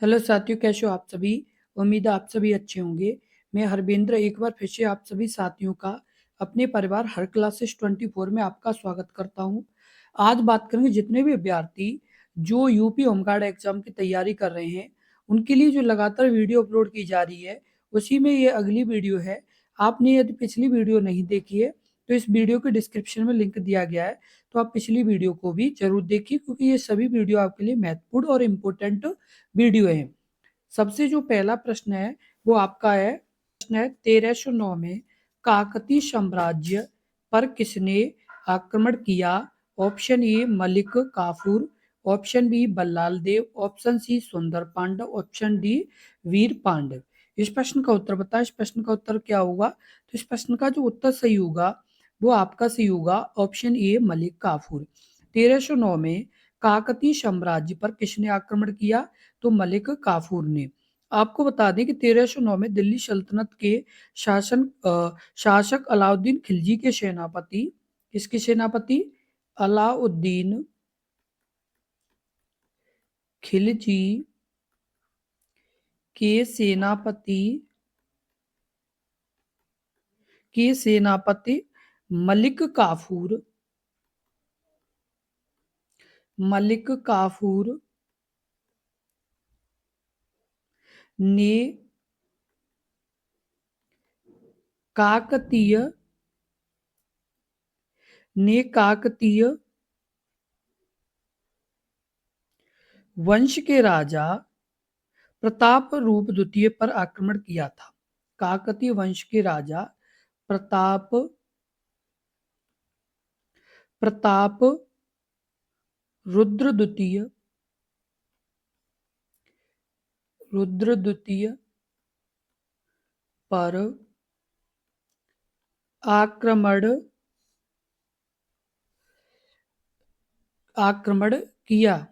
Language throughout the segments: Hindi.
हेलो साथियों, कैसे हो आप सभी। उम्मीद है आप सभी अच्छे होंगे। मैं हरविंद्र एक बार फिर से आप सभी साथियों का अपने परिवार हर क्लासेस 24 में आपका स्वागत करता हूं। आज बात करेंगे जितने भी अभ्यर्थी जो यूपी होमगार्ड एग्जाम की तैयारी कर रहे हैं उनके लिए जो लगातार वीडियो अपलोड की जा रही है उसी में ये अगली वीडियो है। आपने यदि पिछली वीडियो नहीं देखी है तो इस वीडियो के डिस्क्रिप्शन में लिंक दिया गया है, तो आप पिछली वीडियो को भी जरूर देखिए क्योंकि ये सभी वीडियो आपके लिए महत्वपूर्ण और इम्पोर्टेंट वीडियो है। सबसे जो पहला प्रश्न है वो आपका है, प्रश्न है 1309 में काकतीय साम्राज्य पर किसने आक्रमण किया। Option A Malik Kafur, option B Ballal Dev, option C Sundar Pandav, option D Veer Pandav. इस प्रश्न का उत्तर बताएं। इस प्रश्न का उत्तर क्या होगा? तो इस प्रश्न का जो उत्तर सही होगा वो आपका सही होगा ऑप्शन ए मलिक काफूर। 1309 में काकतीय साम्राज्य पर किसने आक्रमण किया? तो मलिक काफूर ने। आपको बता दें कि 1309 में दिल्ली सल्तनत के शासक अलाउद्दीन खिलजी के सेनापति, किसके सेनापति? अलाउद्दीन खिलजी के सेनापति मलिक काफूर ने काकतीय वंश के राजा प्रताप रूप द्वितीय पर आक्रमण किया था। काकतीय वंश के राजा प्रताप प्रताप रुद्र द्वितीय पर आक्रमण किया।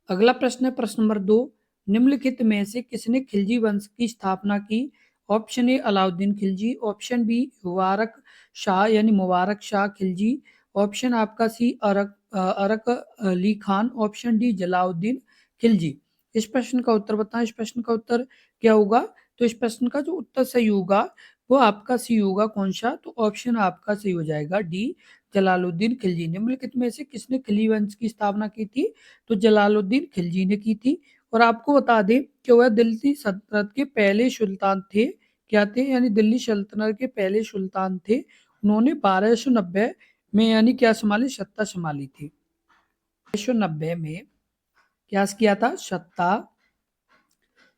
अगला प्रश्न है प्रश्न नंबर 2। निम्नलिखित में से किसने खिलजी वंश की स्थापना की? Option A Alauddin Khilji, option B Mubarak Shah यानी मुबारक शाह खिलजी, ऑप्शन आपका सी अरक अली खान, ऑप्शन डी जलाउद्दीन खिलजी। इस प्रश्न का उत्तर बताएं। इस प्रश्न का उत्तर क्या होगा? तो इस प्रश्न का जो उत्तर सही होगा वो आपका सी होगा। कौन सा? तो ऑप्शन आपका सही हो जाएगा डी जलालुद्दीन खिलजी। निम्नलिखित में से किसने खिलजी वंश की स्थापना की थी? तो जलालुद्दीन खिलजी ने की थी। और आपको बता दें कि वह दिल्ली सल्तनत के पहले सुल्तान थे। क्या थे? यानी दिल्ली सल्तनत के पहले सुल्तान थे। उन्होंने 1290 में यानी क्या संभाली? सत्ता संभाली थी। 1290 में क्या किया था? सत्ता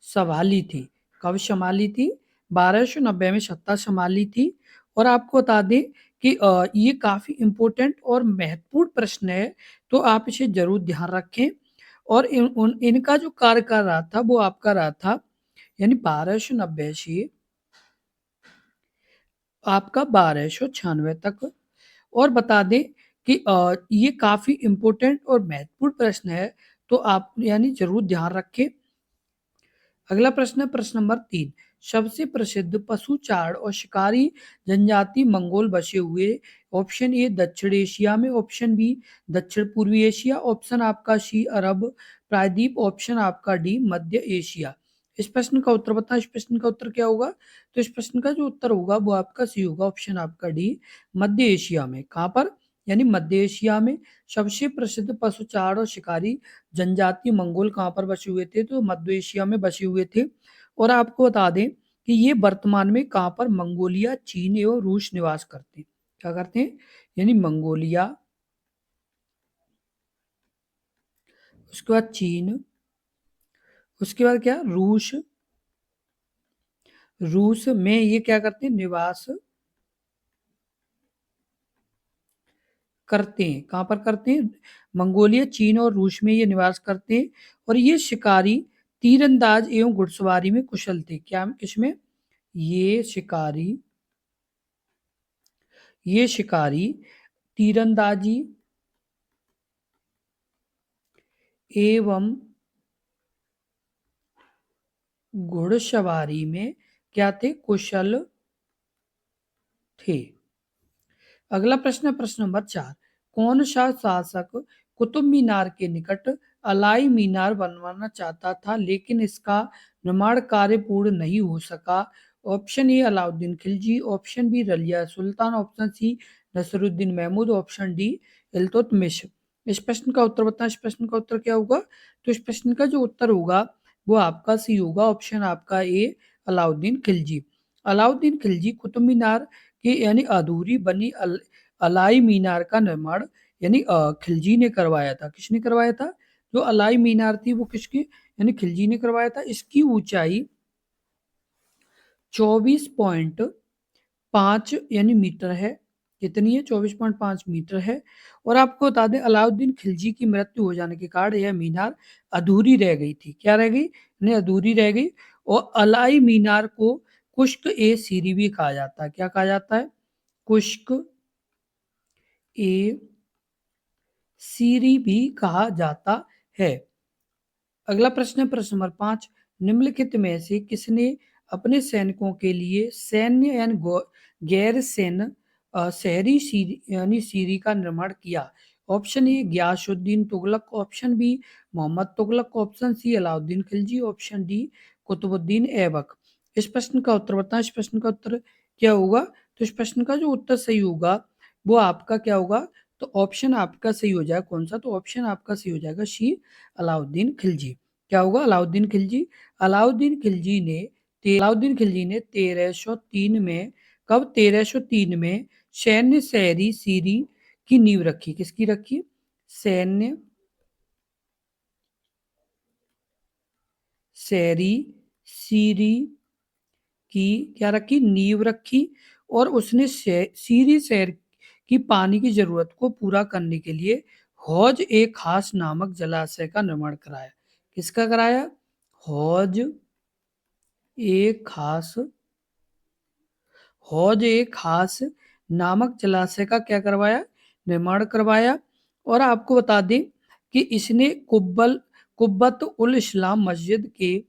संभाली थी। कब संभाली थी? 1290 में सत्ता संभाली थी। और आपको बता दें कि ये काफी इंपॉर्टेंट और महत्वपूर्ण प्रश्न है, तो आप इसे जरूर ध्यान रखें। और इनका जो कार्यकाल रहा था वो आपका रहा था यानी 1290 से आपका 1296 तक। और बता दें कि ये काफी इंपॉर्टेंट और महत्वपूर्ण प्रश्न है, तो आप यानी जरूर ध्यान रखें। अगला प्रश्न है प्रश्न नंबर 3। सबसे प्रसिद्ध पशु चारण और शिकारी जनजाति मंगोल बसे हुए। ऑप्शन ए दक्षिण एशिया में, ऑप्शन बी दक्षिण पूर्वी एशिया, ऑप्शन आपका सी अरब प्रायद्वीप, ऑप्शन आपका डी मध्य एशिया। इस प्रश्न का उत्तर बताएं। इस प्रश्न का उत्तर क्या होगा? तो इस प्रश्न का जो उत्तर होगा वो आपका सी होगा, ऑप्शन आपका डी मध्य एशिया में। कहां पर? यानी मध्य एशिया में। सबसे प्रसिद्ध पशु चारण और शिकारी जनजातीय मंगोल कहाँ पर बसे हुए थे? तो मध्य एशिया में बसे हुए थे। और आपको बता दें कि ये वर्तमान में कहाँ पर? मंगोलिया, चीन एवं रूस निवास करते हैं। क्या करते हैं? यानी मंगोलिया, उसके बाद चीन, उसके बाद क्या? रूस। रूस में ये क्या करते हैं? निवास करते हैं। कहाँ पर करते हैं? मंगोलिया, चीन और रूस में ये निवास करते हैं। और ये शिकारी, तीरंदाज एवं घुड़सवारी में कुशल थे। क्या? किसमें? ये शिकारी तीरंदाजी एवं घुड़सवारी में क्या थे? कुशल थे। अगला प्रश्न है प्रश्न नंबर 4। कौन सा शासक कुतुब मीनार के निकट अलाई मीनार बनवाना चाहता था, लेकिन इसका निर्माण कार्य पूर्ण नहीं हो सका। Option A Alauddin Khilji, option B रलिया Sultan, option C Nasruddin Mahmud, option D Iltutmish. इस प्रश्न का उत्तर बताएं। इस प्रश्न का उत्तर क्या होगा? तो इस प्रश्न का जो उत्तर होगा वो आपका सी होगा, ऑप्शन आपका ए अलाउद्दीन खिलजी। अलाउद्दीन खिलजी कुतुब मीनार की यानी अधूरी बनी अलाई मीनार का निर्माण यानी खिलजी ने करवाया था। किसने करवाया था? जो अलाई मीनार थी वो किसकी यानी खिलजी ने करवाया था। इसकी ऊंचाई 24.5 यानी मीटर है। कितनी है? 24.5 मीटर है। और आपको बता दें अलाउद्दीन खिलजी की मृत्यु हो जाने के कारण यह मीनार अधूरी रह गई थी। क्या रह गई? नहीं, अधूरी रह गई। और अलाई मीनार को कुश्क ए सीरी भी कहा जाता है। क्या कहा जाता है? कुश्क ए सीरी भी कहा जाता है। अगला प्रश्न है प्रश्न नंबर 5। निम्नलिखित में से किसने अपने सैनिकों के लिए सैन्य यानी गैर सैन्य शहरी यानी सीरी का निर्माण किया? Option A Ghiyasuddin Tughlaq, option B Mohammad Tughlaq, option C Alauddin Khilji, option D Qutbuddin Aibak. इस प्रश्न का उत्तर बताएं। इस प्रश्न का उत्तर क्या होगा? तो इस प्रश्न का जो उत्तर सही होगा वो आपका क्या होगा? तो ऑप्शन आपका सही हो जाएगा। कौन सा? तो ऑप्शन आपका सही हो जाएगा सी अलाउद्दीन खिलजी। क्या होगा? अलाउद्दीन खिलजी। अलाउद्दीन खिलजी ने 1303 में कब? 1303 में सैन्य शहरी सीरी की नींव रखी। किसकी रखी? सैन्य शहरी सीरी की क्या रखी? नींव रखी। और उसने सीरी शहर की पानी की जरूरत को पूरा करने के लिए हौज ए खास नामक जलाशय का निर्माण कराया। किसका कराया? हौज ए खास हौज ए खास नामक जलाशय का क्या करवाया? निर्माण करवाया। और आपको बता दें कि इसने कुब्बत उल इस्लाम मस्जिद के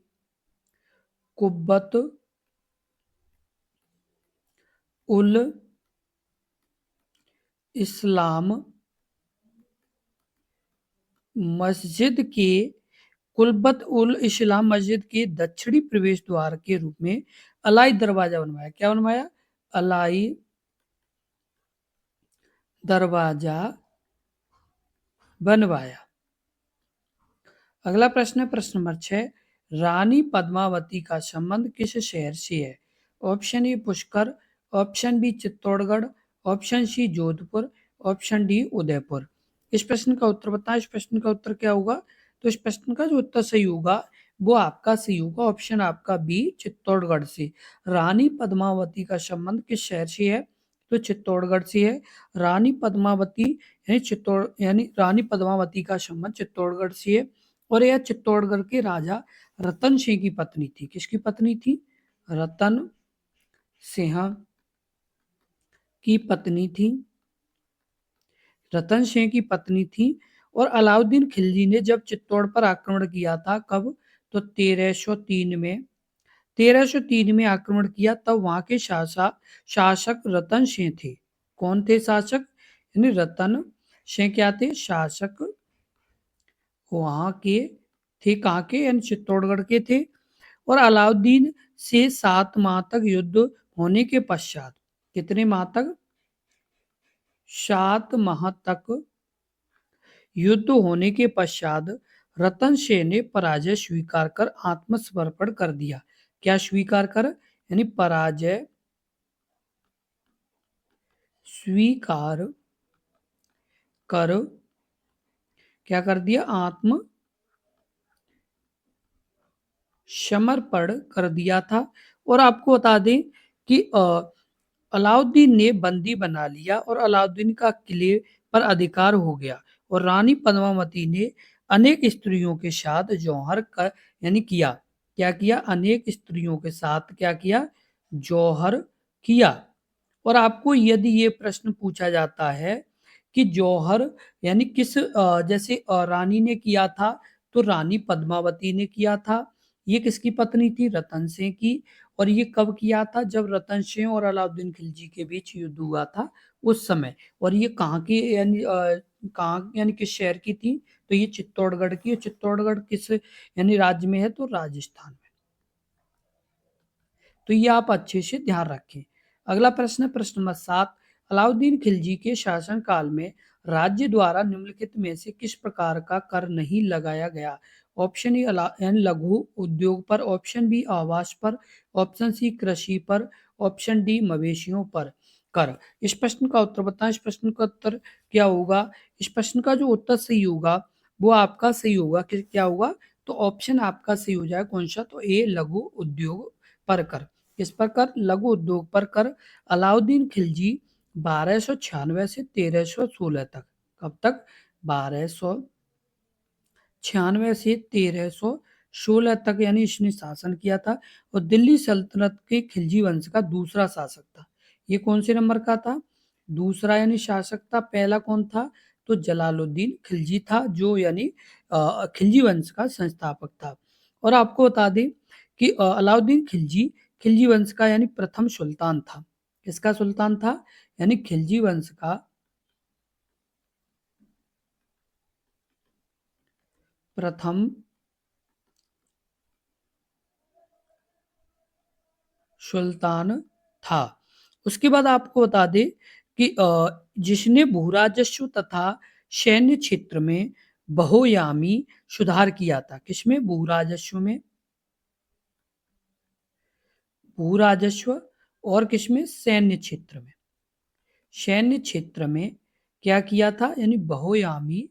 कुब्बत उल इस्लाम मस्जिद के कुब्बत उल इस्लाम मस्जिद के दक्षिणी प्रवेश द्वार के रूप में अलाई दरवाजा बनवाया। क्या बनवाया? अलाई दरवाजा बनवाया। अगला प्रश्न है प्रश्न नंबर 6। रानी पद्मावती का संबंध किस शहर से है? Option A Pushkar, option B Chittorgarh, option C Jodhpur, option D Udaipur. इस प्रश्न का उत्तर बताएं। इस प्रश्न का उत्तर क्या होगा? तो इस प्रश्न का जो उत्तर सही होगा वो आपका सही होगा, ऑप्शन आपका बी चित्तौड़गढ़ से। रानी पद्मावती का संबंध किस शहर से है? तो चित्तौड़गढ़ से है। रानी पद्मावती यानी रानी पद्मावती का संबंध चित्तौड़गढ़ से है। और यह चित्तौड़गढ़ के राजा रतन सिंह की पत्नी थी। किसकी पत्नी थी? रतन सिंह की पत्नी थी। रतन सिंह की पत्नी थी। और अलाउद्दीन खिलजी ने जब चित्तौड़ पर आक्रमण किया था कब? तो 1303 में आक्रमण किया। तब वहां के शासक रतन सिंह थे। कौन थे शासक? यानी रतन सिंह क्या थे? शासक वहां के थे। कहाँ के? यानी चित्तौड़गढ़ के थे। और अलाउद्दीन से 7 माह तक युद्ध होने के पश्चात, कितने माह तक? 7 माह तक युद्ध होने के पश्चात रतन सेन ने पराजय स्वीकार कर आत्मसमर्पण कर दिया। क्या स्वीकार कर? यानी पराजय स्वीकार कर क्या कर दिया? आत्म समर्पण कर दिया था। और आपको बता दें कि अलाउद्दीन ने बंदी बना लिया और अलाउद्दीन का किले पर अधिकार हो गया। और रानी पद्मावती ने अनेक स्त्रियों के साथ जौहर का यानी किया। क्या किया? अनेक स्त्रियों के साथ क्या किया? जौहर किया। और आपको यदि ये प्रश्न पूछा जाता है कि जौहर यानी किस जैसे रानी ने किया था, तो रानी पद्मावती ने किया था। ये किसकी पत्नी थी? रतन सिंह की। और ये कब किया था? जब रतन सिंह और अलाउद्दीन खिलजी के बीच युद्ध हुआ था उस समय। और ये कहाँ की यानी कहाँ यानी किस शहर की थी, तो ये चित्तौड़गढ़ की है। चित्तौड़गढ़ किस यानी राज्य में है, तो राजस्थान में। तो ये आप अच्छे से ध्यान रखें। अगला प्रश्न है प्रश्न नंबर 7। अलाउद्दीन खिलजी के शासन काल में राज्य द्वारा निम्नलिखित में से किस प्रकार का कर नहीं लगाया गया? ऑप्शन ए यानी लघु उद्योग पर, ऑप्शन बी आवास पर, ऑप्शन सी कृषि पर, ऑप्शन डी मवेशियों पर कर। इस प्रश्न का उत्तर बताएं। इस प्रश्न का उत्तर क्या होगा? इस प्रश्न का जो उत्तर सही होगा वो आपका सही होगा कि क्या होगा, तो ऑप्शन आपका सही हो जाएगा कौन सा, तो ए लघु उद्योग पर कर। इस प्रकार लघु उद्योग पर कर अलाउद्दीन खिलजी 1296 से 1316 तक, कब तक, 1296 से 1316 तक यानी इसने शासन किया था, और दिल्ली सल्तनत के खिलजी वंश का दूसरा शासक था। ये कौन से नंबर का था? दूसरा यानी शासक था। पहला कौन था? तो जलालुद्दीन खिलजी था, जो यानी खिलजी वंश का संस्थापक था। और आपको बता दें कि अलाउद्दीन खिलजी खिलजी वंश का यानी प्रथम सुल्तान था। किसका सुल्तान था? यानी खिलजी वंश का प्रथम सुल्तान था। उसके बाद आपको बता दें कि जिसने भूराजस्व तथा सैन्य क्षेत्र में बहुआयामी सुधार किया था। किसमें? भूराजस्व में, भूराजस्व, और किसमें? सैन्य क्षेत्र में। सैन्य क्षेत्र में क्या किया था? यानी बहुआयामी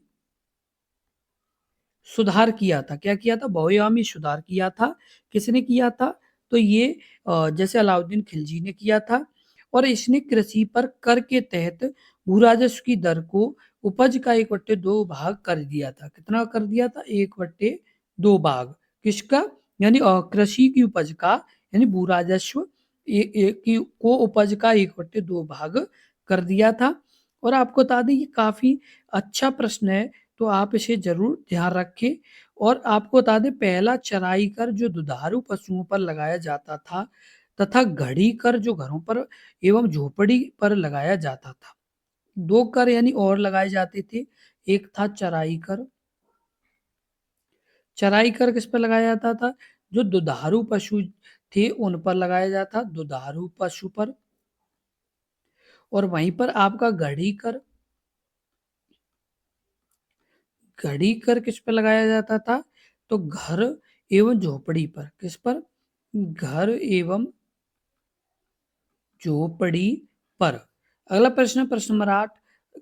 सुधार किया था। क्या किया था? बहुआयामी सुधार किया था। किसने किया था? तो ये जैसे अलाउद्दीन खिलजी ने किया था। और इसने कृषि पर कर के तहत भूराजस्व की दर को उपज का 1/2 भाग कर दिया था। कितना कर दिया था? 1/2 भाग। किसका? यानी कृषि की उपज का, यानी भूराजस्व की को उपज का 1/2 भाग कर दिया था। और आपको बता दें ये काफी अच्छा प्रश्न है, तो आप इसे जरूर ध्यान रखें। और आपको बता दें पहला चराई कर जो दुधारू पशुओं पर लगाया जाता था, तथा घड़ी कर जो घरों पर एवं झोपड़ी पर लगाया जाता था। दो कर यानी और लगाए जाते थे। एक था चराई कर। चराई कर किस पर लगाया जाता था? जो दुधारू पशु थे उन पर लगाया जाता, दुधारू पशु पर। और वहीं पर आपका घड़ी कर, घड़ी कर किस पर लगाया जाता था? तो घर एवं झोपड़ी पर। किस पर? घर एवं झोपड़ी पर। अगला प्रश्न प्रश्न नंबर 8।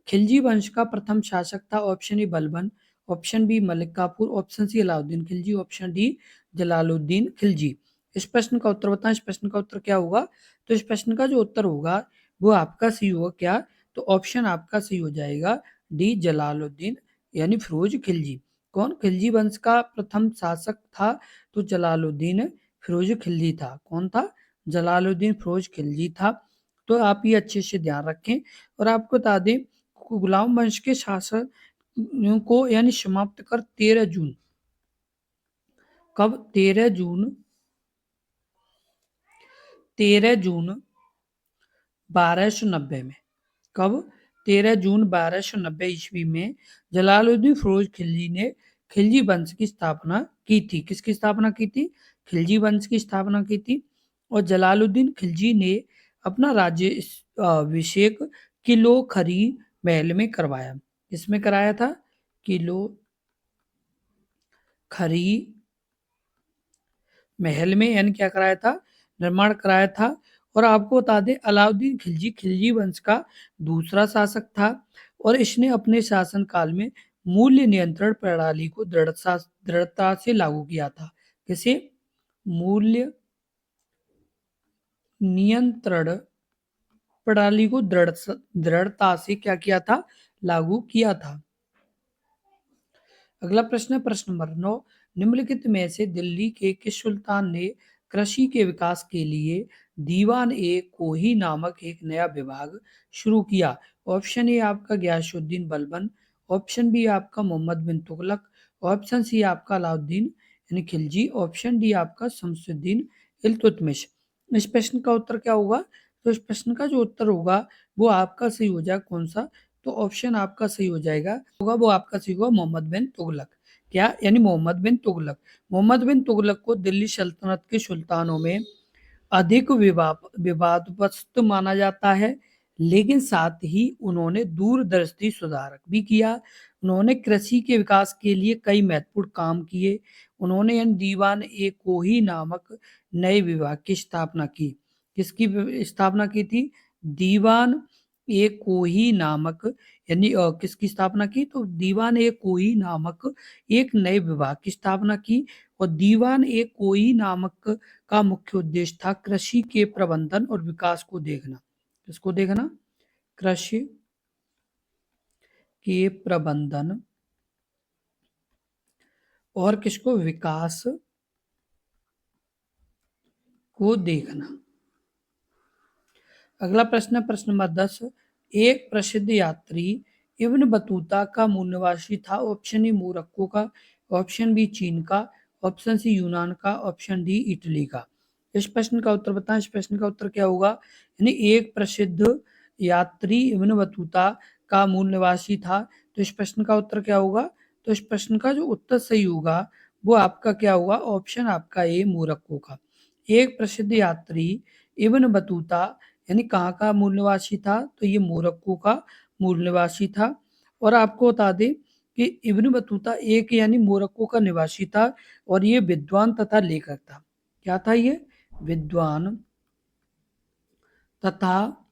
खिलजी वंश का प्रथम शासक था। Option A Balban, option B Malik Kafur, option C Alauddin Khilji, option D Jalaluddin Khilji. इस प्रश्न का उत्तर बताएं। इस प्रश्न का उत्तर क्या होगा? तो इस प्रश्न का जो उत्तर होगा वो आपका सही होगा क्या? तो ऑप्शन आपका सही हो जाएगा डी जलालुद्दीन यानी फिरोज खिलजी। कौन? खिलजी वंश का प्रथम शासक था, तो जलालुद्दीन फिरोज खिलजी था। कौन था? जलालुद्दीन फिरोज खिलजी था। तो आप ये अच्छे से ध्यान रखें। और आपको बता दें गुलाम वंश के शासन को यानी समाप्त कर 13 जून, कब? 13 जून 1290 में। कब? 13 जून 1290 ईस्वी में जलालुद्दीन फिरोज खिलजी ने खिलजी वंश की स्थापना की थी। किसकी स्थापना की थी? खिलजी वंश की स्थापना की थी। और जलालुद्दीन खिलजी ने अपना राज्य अभिषेक किलो खरी महल में करवाया। इसमें कराया था? किलो खरी महल में यानी क्या कराया था? निर्माण कराया था। और आपको बता दें अलाउद्दीन खिलजी खिलजी वंश का दूसरा शासक था। और इसने अपने शासन काल में मूल्य नियंत्रण प्रणाली को दृढ़ता से लागू किया था। किसे? मूल्य नियंत्रण प्रणाली को दृढ़ता से क्या किया था? लागू किया था। अगला प्रश्न है प्रश्न नंबर 9। निम्नलिखित में से दिल्ली के किस सुल्तान ने कृषि के विकास के लिए दीवान ए कोही नामक एक नया विभाग शुरू किया? ऑप्शन ए आपका गयासुद्दीन बलबन, ऑप्शन बी आपका मोहम्मद बिन तुगलक, ऑप्शन सी आपका अलाउद्दीन यानी खिलजी, ऑप्शन डी आपका शमसुद्दीन इल्तुतमिश। इस प्रश्न का उत्तर क्या होगा? तो इस प्रश्न का जो उत्तर होगा वो आपका सही हो जाएगा कौन सा? तो ऑप्शन आपका सही हो जाएगा, होगा वो आपका सही होगा मोहम्मद बिन तुगलक। क्या? यानी मोहम्मद बिन तुगलक। मोहम्मद बिन तुगलक को दिल्ली सल्तनत के सुल्तानों में अधिक विवादग्रस्त माना जाता है, लेकिन साथ ही उन्होंने दूरदर्शी सुधारक भी किया। उन्होंने कृषि के विकास के लिए कई महत्वपूर्ण काम किए। उन्होंने दीवान ए कोही नामक नए विभाग की स्थापना की। किसकी स्थापना की थी? दीवान ए कोही नामक, यानी किसकी स्थापना की? तो दीवान ए कोही नामक एक नए विभाग की स्थापना की। और दीवान ए कोही नामक का मुख्य उद्देश्य था कृषि के प्रबंधन और विकास को देखना। किसको देखना? कृषि के प्रबंधन और किसको? विकास को देखना। अगला प्रश्न, प्रश्न नंबर 10। एक प्रसिद्ध यात्री इब्न बतूता का मूल निवासी था। ऑप्शन ए मोरक्को का, ऑप्शन बी चीन का, ऑप्शन सी यूनान का, ऑप्शन डी इटली का। इस प्रश्न का उत्तर बताएं। इस प्रश्न का उत्तर क्या होगा? यानी एक प्रसिद्ध यात्री इब्न बतूता का मूल निवासी था। तो इस प्रश्न का उत्तर क्या होगा? तो इस प्रश्न का जो उत्तर सही होगा वो आपका क्या होगा? ऑप्शन आपका ए मोरक्को का। एक प्रसिद्ध यात्री इब्न बतूता यानी कहाँ का मूल निवासी था? तो ये मोरक्को का मूल निवासी था। और आपको बता दें कि इब्न बतूता एक यानी मोरक्को का निवासी था और ये विद्वान तथा लेखक था। क्या था ये? विद्वान तथा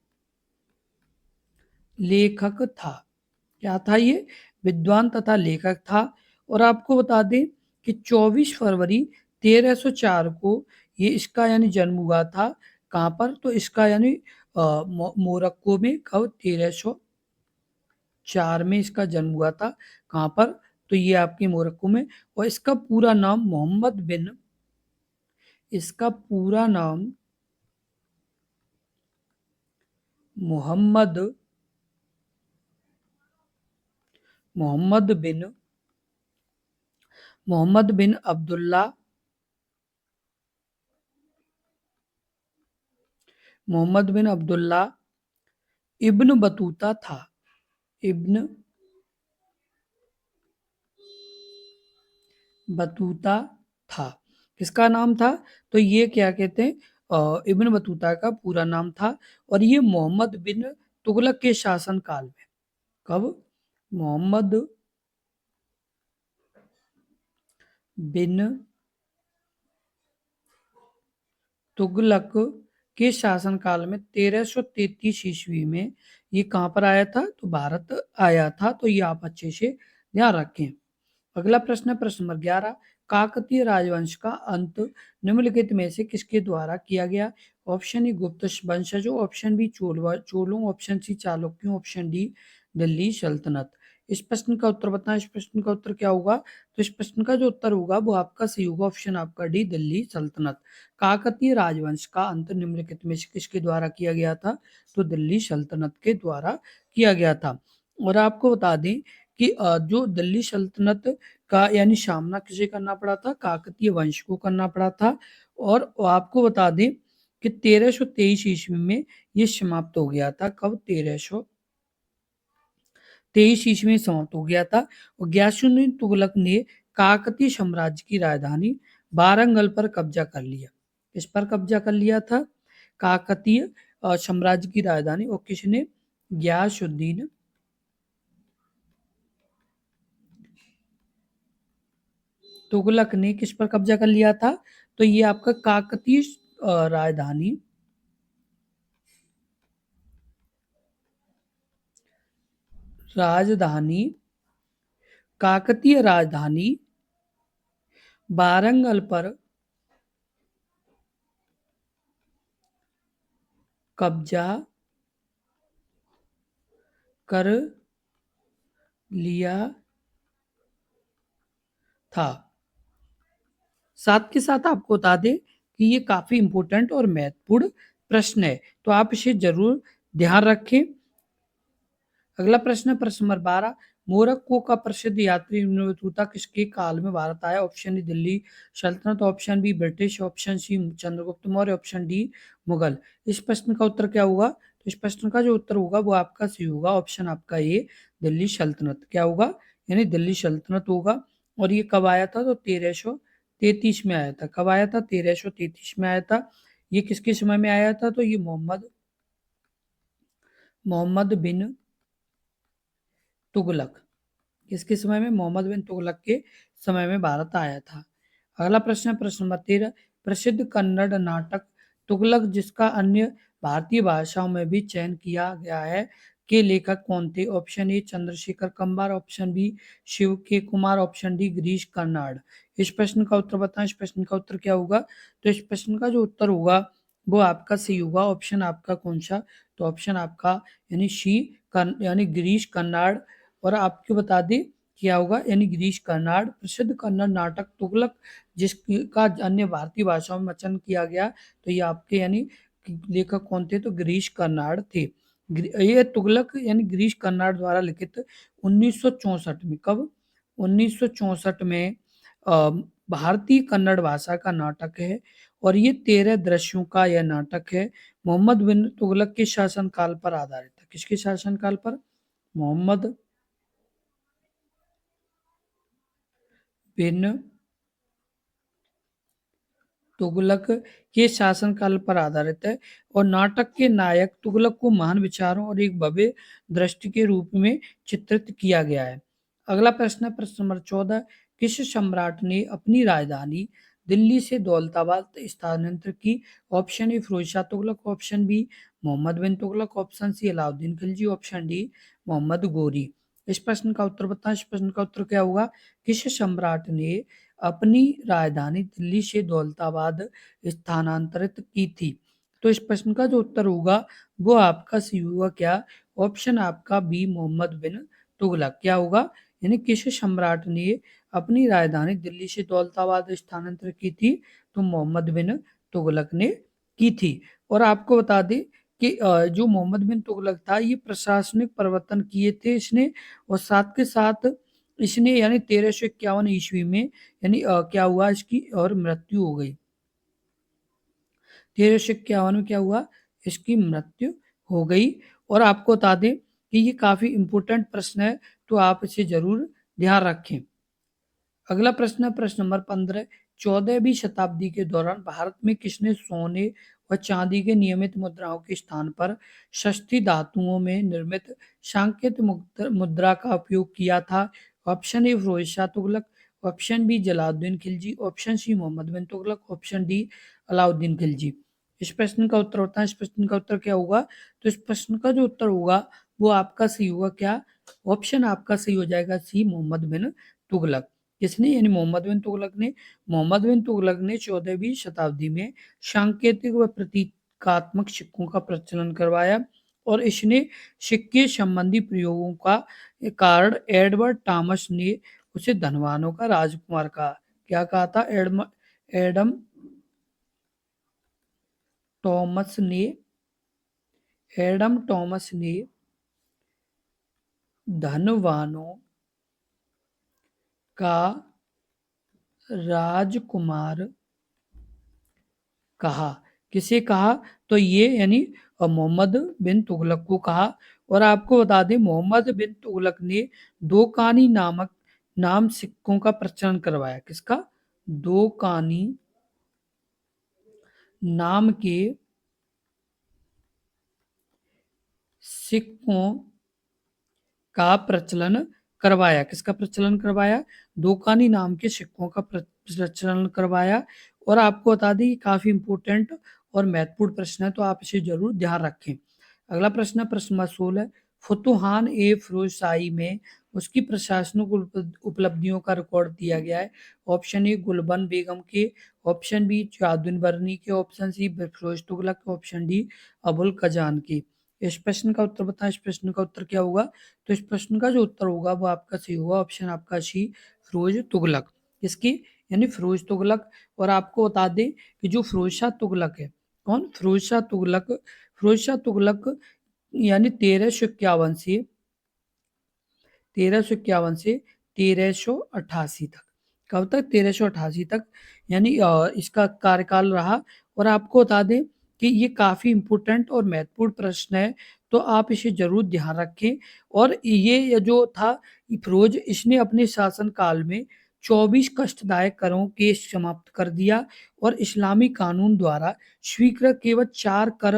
लेखक था। क्या था ये? विद्वान तथा लेखक था। और आपको बता दें कि 24 फरवरी 1304 को ये इसका यानी जन्म हुआ था। कहाँ पर? तो इसका यानी मोरक्को में। कब? 1304 में इसका जन्म हुआ था। कहाँ पर? तो ये आपके मोरक्को में। और इसका पूरा नाम इसका पूरा नाम मोहम्मद मोहम्मद बिन मोहम्मद बिन अब्दुल्ला मोहम्मद बिन अब्दुल्ला इब्न बतूता था। इब्न बतूता था। किसका नाम था? तो ये क्या कहते हैं? इब्न बतूता का पूरा नाम था। और ये मोहम्मद बिन तुगलक के शासन काल में। कब? मोहम्मद बिन तुगलक के शासनकाल में 1333 ईस्वी में ये कहाँ पर आया था? तो भारत आया था। तो ये आप अच्छे से ध्यान रखें। अगला प्रश्न है प्रश्न नंबर 11। काकतीय राजवंश का अंत निम्नलिखित में से किसके द्वारा किया गया? ऑप्शन ए गुप्त वंशजों, ऑप्शन बी चोलों, ऑप्शन सी चालुक्यों, ऑप्शन डी दिल्ली सल्तनत। इस प्रश्न का उत्तर बताएं। इस प्रश्न का उत्तर क्या होगा? तो इस प्रश्न का जो उत्तर होगा वो आपका सही होगा, ऑप्शन आपका डी दिल्ली सल्तनत। काकतीय राजवंश का अंत निम्नलिखित में से किसके द्वारा किया गया था? तो दिल्ली सल्तनत के द्वारा किया गया था। और आपको बता दें कि जो दिल्ली सल्तनत का यानी सामना किसे करना पड़ा था? काकतीय वंश को करना पड़ा था। और आपको बता दें कि 1323 ईस्वी में ये समाप्त हो गया था। कब? 1323 ईस्वी में समाप्त हो गया था। और गयासुद्दीन तुगलक ने काकतीय साम्राज्य की राजधानी वारंगल पर कब्जा कर लिया। किस पर कब्जा कर लिया था? काकतीय साम्राज्य की राजधानी। और किसने? गयासुद्दीन तुगलक ने किस पर कब्जा कर लिया था? तो ये आपका काकतीय राजधानी राजधानी काकतीय राजधानी वारंगल पर कब्जा कर लिया था। साथ के साथ आपको बता दें कि ये काफी इंपॉर्टेंट और महत्वपूर्ण प्रश्न है, तो आप इसे जरूर ध्यान रखें। अगला प्रश्न है प्रश्न नंबर 12। मोरक्को का प्रसिद्ध यात्री इब्न बतूता किसके काल में भारत आया? ऑप्शन ए दिल्ली सल्तनत, option B British, option C Chandragupta Maurya, option D Mughal. इस प्रश्न का उत्तर क्या होगा? तो इस प्रश्न का जो उत्तर होगा वो आपका सही होगा, ऑप्शन आपका ए दिल्ली सल्तनत। क्या होगा? यानी दिल्ली सल्तनत होगा। और ये कब आया था? तो 1333 में आया था। कब आया था? 1333 में आया था। ये किसके समय में आया था? तो ये मोहम्मद मोहम्मद बिन तुगलक। किसके समय में? मोहम्मद बिन तुगलक के समय में भारत आया था। अगला प्रश्न है प्रश्न नंबर 13। प्रसिद्ध कन्नड़ नाटक तुगलक, जिसका अन्य भारतीय भाषाओं में भी चयन किया गया है, के लेखक कौन थे? Option A Chandrashekhar Kambar, option B Shiv K Kumar, option D Girish Karnad. इस प्रश्न का उत्तर बताएं। इस प्रश्न का उत्तर क्या होगा? तो इस प्रश्न का जो उत्तर होगा वो आपका सही होगा। ऑप्शन आपका कौन सा? तो ऑप्शन आपका यानी यानी गिरीश कर्नाड। और आपको बता दें क्या होगा, यानी गिरीश कर्नाड। प्रसिद्ध कन्नड़ नाटक तुगलक, जिसका अन्य भारतीय भाषाओं में वचन किया गया, तो ये आपके यानी लेखक कौन थे? तो गिरीश कर्नाड थे। ये तुगलक यानी गिरीश कर्नाड द्वारा लिखित 1964 में। कब? 1964 में भारतीय कन्नड़ भाषा का नाटक है। और ये 13 दृश्यों का यह नाटक है। मोहम्मद बिन तुगलक के शासनकाल पर आधारित है। किसके शासनकाल पर? मोहम्मद बिन तुगलक के शासनकाल पर आधारित है। और नाटक के नायक तुगलक को महान विचारों और एक भव्य दृष्टि के रूप में चित्रित किया गया है। अगला प्रश्न है प्रश्न नंबर 14। किस सम्राट ने अपनी राजधानी दिल्ली से दौलताबाद स्थानांतरित की? Option A Firoz Shah Tughlaq, option B Mohammad bin Tughlaq, option C Alauddin Khilji, option D Mohammad Ghori. इस प्रश्न का उत्तर बताएं। इस प्रश्न का उत्तर क्या होगा? किस सम्राट ने अपनी राजधानी दिल्ली से दौलताबाद स्थानांतरित की थी? तो इस प्रश्न का जो उत्तर होगा वो आपका सही होगा। क्या? ऑप्शन आपका बी मोहम्मद बिन तुगलक। क्या होगा? यानी किस सम्राट ने अपनी राजधानी दिल्ली से दौलताबाद स्थानांतरित की थी? तो मोहम्मद बिन तुगलक ने की थी। और आपको बता दें कि जो मोहम्मद बिन तुगलक था, ये प्रशासनिक परिवर्तन किए थे इसने। और साथ के साथ इसने यानी 1351 ईस्वी में यानी क्या हुआ इसकी और मृत्यु हो गई। 1351 में क्या हुआ? इसकी मृत्यु हो गई। और आपको बता दें कि ये काफी इंपॉर्टेंट प्रश्न है, तो आप इसे जरूर ध्यान रखें। अगला प्रश्न है प्रश्न नंबर 15। 14वीं शताब्दी के दौरान भारत में किसने सोने व चांदी के नियमित मुद्राओं के स्थान पर सस्ती धातुओं में निर्मित सांकेतिक मुद्रा का उपयोग किया था? Option A Firoz Shah Tughlaq, option B Jalaluddin Khilji, option C Mohammad bin Tughlaq, option D Alauddin Khilji. इस प्रश्न का उत्तर होता है। इस प्रश्न का उत्तर क्या होगा? तो इस प्रश्न का जो उत्तर होगा वो आपका सही होगा। क्या? ऑप्शन आपका सही हो जाएगा सी मोहम्मद बिन तुगलक। किसने? यानी मोहम्मद बिन तुगलक ने। मोहम्मद बिन तुगलक ने 14वीं शताब्दी में सांकेतिक व प्रतीकात्मक सिक्कों का प्रचलन करवाया। और इसने सिक्के संबंधी प्रयोगों का कारण एडवर्ड टॉमस ने उसे धनवानों का राजकुमार कहा। क्या कहा था? एडम टॉमस ने एडम टॉमस ने धनवानों का राजकुमार कहा। किसे कहा? तो ये यानी मोहम्मद बिन तुगलक को कहा। और आपको बता दें मोहम्मद बिन तुगलक ने दो कानी नामक नाम सिक्कों का प्रचलन करवाया। किसका? दो कानी नाम के सिक्कों का प्रचलन करवाया। किसका प्रचलन करवाया? दोकानी नाम के सिक्कों का प्रचलन करवाया। और आपको बता दें ये काफी इंपॉर्टेंट और महत्वपूर्ण प्रश्न है, तो आप इसे जरूर ध्यान रखें। अगला प्रश्न है प्रश्न नंबर 16। फतुहान ए फिरोज शाही में उसकी प्रशासनिक उपलब्धियों का रिकॉर्ड दिया गया है। ऑप्शन ए गुलबन बेगम के, ऑप्शन बी जादुन बरनी के, ऑप्शन सी फिरोज तुगलक के, ऑप्शन डी अबुल कजान की। इस प्रश्न का उत्तर बताएं। इस प्रश्न का उत्तर क्या होगा? तो इस प्रश्न का जो उत्तर होगा वो आपका सही होगा। ऑप्शन आपका सी फिरोज तुगलक। किसकी? यानी फिरोज तुगलक। और आपको बता दें कि जो फिरोज शाह तुगलक है, कौन? फिरोज शाह तुगलक यानी 1351 से 1388 तक। कब तक? 1388 तक यानी इसका कार्यकाल रहा। और आपको बता दें कि ये काफ़ी इम्पोर्टेंट और महत्वपूर्ण प्रश्न है, तो आप इसे ज़रूर ध्यान रखें। और ये जो था फ़िरोज़, इसने अपने शासनकाल में 24 कष्टदायक करों केस समाप्त कर दिया और इस्लामी कानून द्वारा स्वीकृत केवल 4 कर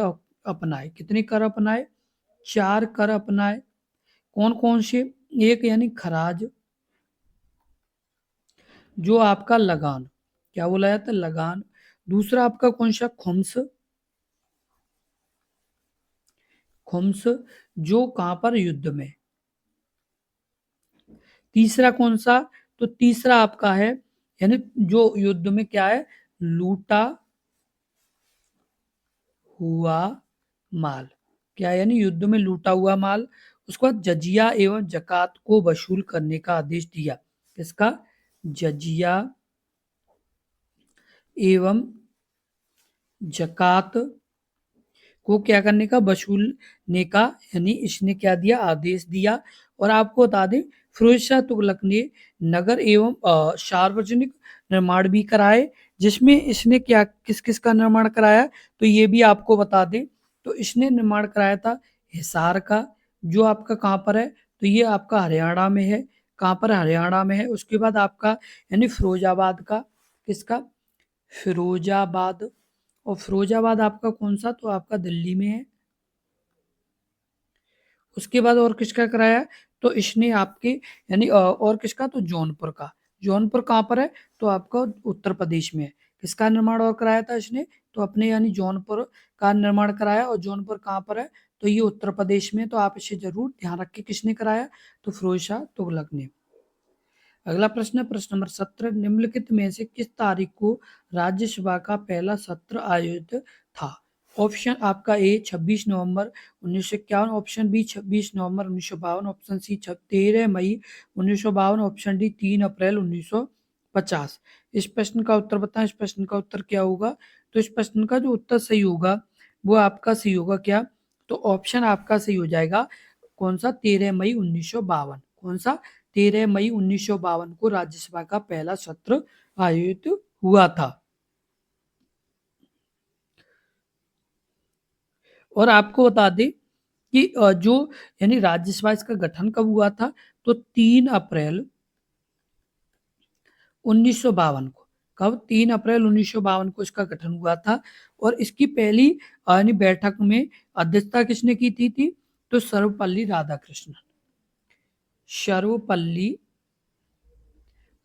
अपनाए। कितने कर अपनाए? 4 कर अपनाए। कौन-कौन से? एक यानी खराज, जो आपका लगान, क्या बोला जाता है? लगान। दूसरा आपका कौन-सा? खुम्स, खुम्स, जो कहाँ पर? युद्ध में। तीसरा कौन-सा? तो तीसरा आपका है यानी जो युद्ध में क्या है? लूटा हुआ माल। क्या है? यानी युद्ध में लूटा हुआ माल। उसके बाद जजिया एवं ज़कात को वसूल करने का आदेश दिया। किसका? जजिया एवं ज़कात को क्या करने का? वसूलने का, यानी इसने क्या दिया? आदेश दिया। और आपको बता दें, फिरोज शाह तुगलक ने नगर एवं सार्वजनिक निर्माण भी कराए, जिसमें इसने क्या किस किस का निर्माण कराया, तो ये भी आपको बता दें। तो इसने निर्माण कराया था हिसार का, जो आपका कहाँ पर है? तो ये आपका हरियाणा में है। कहाँ पर? हरियाणा में है। उसके बाद आपका यानी फिरोजाबाद का, किसका? फिरोजाबाद। और फिरोजाबाद आपका कौन सा? तो आपका दिल्ली में है। उसके बाद और किसका कराया? तो इसने आपके यानी और किसका? तो जौनपुर का। जौनपुर कहाँ पर है? तो आपका उत्तर प्रदेश में है। किसका निर्माण और कराया था इसने? तो अपने यानी जौनपुर का निर्माण कराया। और जौनपुर कहाँ पर है? तो ये उत्तर प्रदेश में है। तो आप इसे जरूर ध्यान रखें, किसने कराया? तो फिरोज शाह तुगलक ने। अगला प्रश्न है प्रश्न नंबर 17। निम्नलिखित में से किस तारीख को राज्यसभा का पहला सत्र आयोजित था? ऑप्शन आपका ए 26 नवंबर 1951, ऑप्शन बी 26 नवंबर 1952, ऑप्शन सी 13 मई 1952, ऑप्शन डी 3 अप्रैल 1950। इस प्रश्न का उत्तर बताएं। इस प्रश्न का उत्तर क्या होगा? तो इस प्रश्न का जो उत्तर सही होगा, वो आपका सही होगा क्या? तो ऑप्शन आपका सही हो जाएगा। कौन सा? 13 मई 1952। कौन सा? 13 मई 1952 को राज्यसभा का पहला सत्र आयोजित हुआ था। और आपको बता दें कि जो यानी राज्यसभा, इसका गठन कब हुआ था? तो 3 अप्रैल 1952 को। कब? 3 अप्रैल 1952 को इसका गठन हुआ था। और इसकी पहली यानी बैठक में अध्यक्षता किसने की थी? तो सर्वपल्ली राधाकृष्णन। सर्वपल्ली